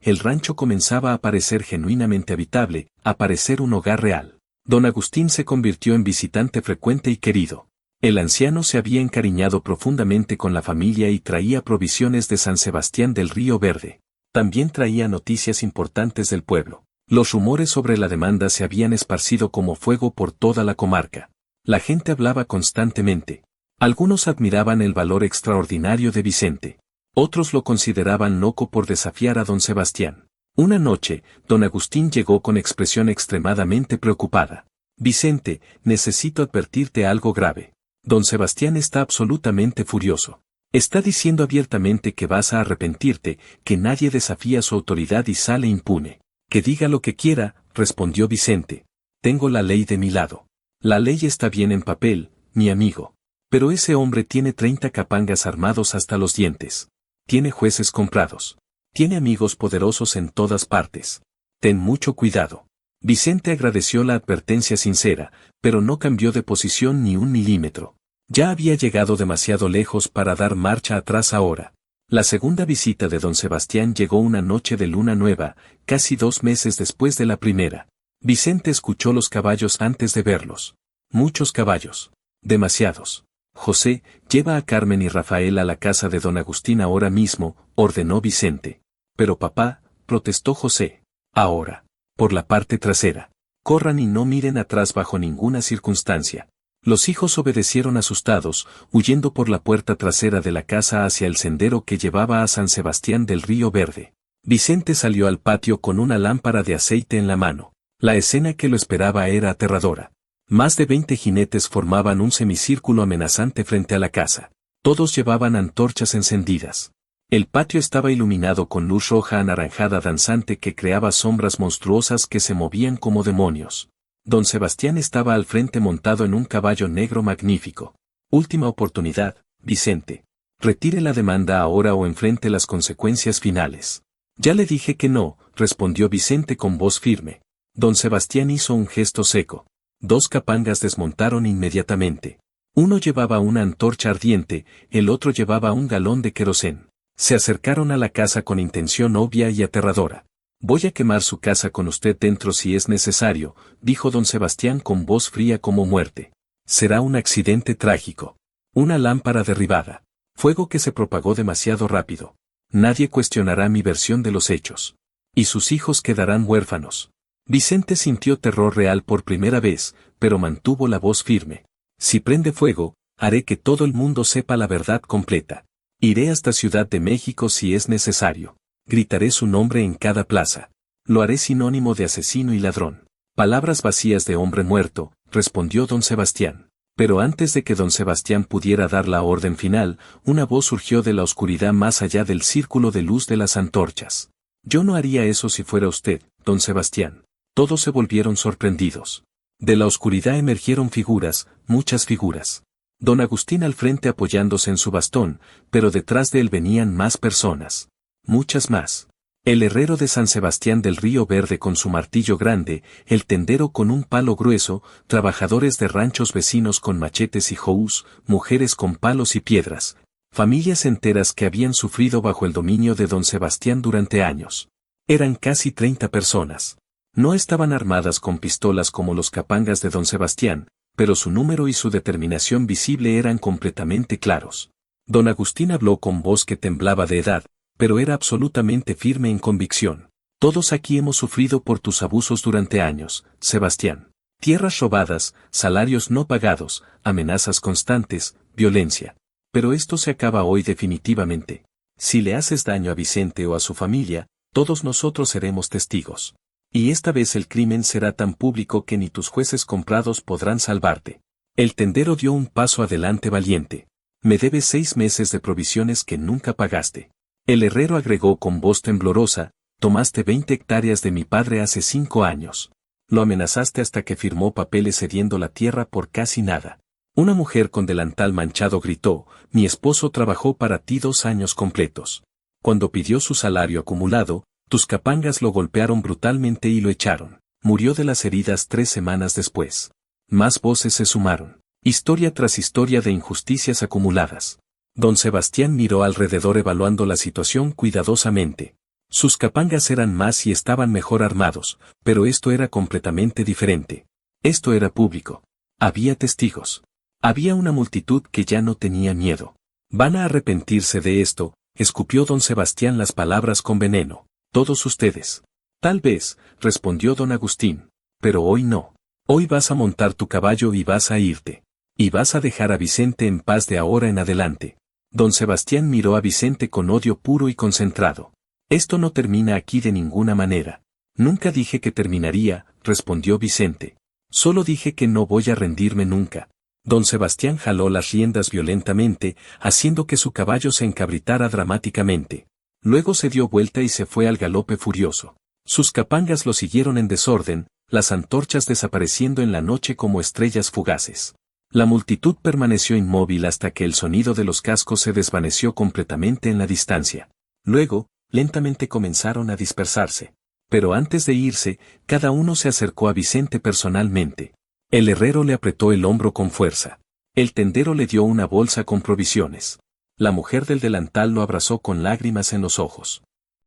el rancho comenzaba a parecer genuinamente habitable, a parecer un hogar real. Don Agustín se convirtió en visitante frecuente y querido. El anciano se había encariñado profundamente con la familia y traía provisiones de San Sebastián del Río Verde. También traía noticias importantes del pueblo. Los rumores sobre la demanda se habían esparcido como fuego por toda la comarca. La gente hablaba constantemente. Algunos admiraban el valor extraordinario de Vicente. Otros lo consideraban loco por desafiar a don Sebastián. Una noche, don Agustín llegó con expresión extremadamente preocupada. Vicente, necesito advertirte algo grave. Don Sebastián está absolutamente furioso. Está diciendo abiertamente que vas a arrepentirte, que nadie desafía su autoridad y sale impune. Que diga lo que quiera, respondió Vicente. Tengo la ley de mi lado. La ley está bien en papel, mi amigo. Pero ese hombre tiene 30 capangas armados hasta los dientes. Tiene jueces comprados. Tiene amigos poderosos en todas partes. Ten mucho cuidado. Vicente agradeció la advertencia sincera, pero no cambió de posición ni un milímetro. Ya había llegado demasiado lejos para dar marcha atrás ahora. La segunda visita de don Sebastián llegó una noche de luna nueva, casi 2 meses después de la primera. Vicente escuchó los caballos antes de verlos. Muchos caballos. Demasiados. José, lleva a Carmen y Rafael a la casa de don Agustín ahora mismo, ordenó Vicente. Pero papá, protestó José. Ahora. Por la parte trasera. Corran y no miren atrás bajo ninguna circunstancia. Los hijos obedecieron asustados, huyendo por la puerta trasera de la casa hacia el sendero que llevaba a San Sebastián del Río Verde. Vicente salió al patio con una lámpara de aceite en la mano. La escena que lo esperaba era aterradora. Más de 20 jinetes formaban un semicírculo amenazante frente a la casa. Todos llevaban antorchas encendidas. El patio estaba iluminado con luz roja anaranjada danzante que creaba sombras monstruosas que se movían como demonios. Don Sebastián estaba al frente montado en un caballo negro magnífico. Última oportunidad, Vicente. Retire la demanda ahora o enfrente las consecuencias finales. Ya le dije que no, respondió Vicente con voz firme. Don Sebastián hizo un gesto seco. 2 capangas desmontaron inmediatamente. Uno llevaba una antorcha ardiente, el otro llevaba un galón de querosén. Se acercaron a la casa con intención obvia y aterradora. Voy a quemar su casa con usted dentro si es necesario, dijo don Sebastián con voz fría como muerte. Será un accidente trágico. Una lámpara derribada. Fuego que se propagó demasiado rápido. Nadie cuestionará mi versión de los hechos. Y sus hijos quedarán huérfanos. Vicente sintió terror real por primera vez, pero mantuvo la voz firme. Si prende fuego, haré que todo el mundo sepa la verdad completa. Iré hasta Ciudad de México si es necesario. Gritaré su nombre en cada plaza. Lo haré sinónimo de asesino y ladrón. Palabras vacías de hombre muerto, respondió don Sebastián. Pero antes de que don Sebastián pudiera dar la orden final, una voz surgió de la oscuridad más allá del círculo de luz de las antorchas. Yo no haría eso si fuera usted, don Sebastián. Todos se volvieron sorprendidos. De la oscuridad emergieron figuras, muchas figuras. Don Agustín al frente apoyándose en su bastón, pero detrás de él venían más personas. Muchas más. El herrero de San Sebastián del Río Verde con su martillo grande, el tendero con un palo grueso, trabajadores de ranchos vecinos con machetes y hoes, mujeres con palos y piedras, familias enteras que habían sufrido bajo el dominio de don Sebastián durante años. Eran casi 30 personas. No estaban armadas con pistolas como los capangas de don Sebastián, pero su número y su determinación visible eran completamente claros. Don Agustín habló con voz que temblaba de edad, pero era absolutamente firme en convicción. Todos aquí hemos sufrido por tus abusos durante años, Sebastián. Tierras robadas, salarios no pagados, amenazas constantes, violencia. Pero esto se acaba hoy definitivamente. Si le haces daño a Vicente o a su familia, todos nosotros seremos testigos. Y esta vez el crimen será tan público que ni tus jueces comprados podrán salvarte. El tendero dio un paso adelante valiente. Me debes 6 meses de provisiones que nunca pagaste. El herrero agregó con voz temblorosa, tomaste 20 hectáreas de mi padre hace 5 años. Lo amenazaste hasta que firmó papeles cediendo la tierra por casi nada. Una mujer con delantal manchado gritó, mi esposo trabajó para ti 2 años completos. Cuando pidió su salario acumulado, tus capangas lo golpearon brutalmente y lo echaron. Murió de las heridas 3 semanas después. Más voces se sumaron. Historia tras historia de injusticias acumuladas. Don Sebastián miró alrededor evaluando la situación cuidadosamente. Sus capangas eran más y estaban mejor armados, pero esto era completamente diferente. Esto era público. Había testigos. Había una multitud que ya no tenía miedo. Van a arrepentirse de esto, escupió don Sebastián las palabras con veneno. Todos ustedes. Tal vez, respondió don Agustín. Pero hoy no. Hoy vas a montar tu caballo y vas a irte. Y vas a dejar a Vicente en paz de ahora en adelante. Don Sebastián miró a Vicente con odio puro y concentrado. Esto no termina aquí de ninguna manera. Nunca dije que terminaría, respondió Vicente. Solo dije que no voy a rendirme nunca. Don Sebastián jaló las riendas violentamente, haciendo que su caballo se encabritara dramáticamente. Luego se dio vuelta y se fue al galope furioso. Sus capangas lo siguieron en desorden, las antorchas desapareciendo en la noche como estrellas fugaces. La multitud permaneció inmóvil hasta que el sonido de los cascos se desvaneció completamente en la distancia. Luego, lentamente comenzaron a dispersarse. Pero antes de irse, cada uno se acercó a Vicente personalmente. El herrero le apretó el hombro con fuerza. El tendero le dio una bolsa con provisiones. La mujer del delantal lo abrazó con lágrimas en los ojos.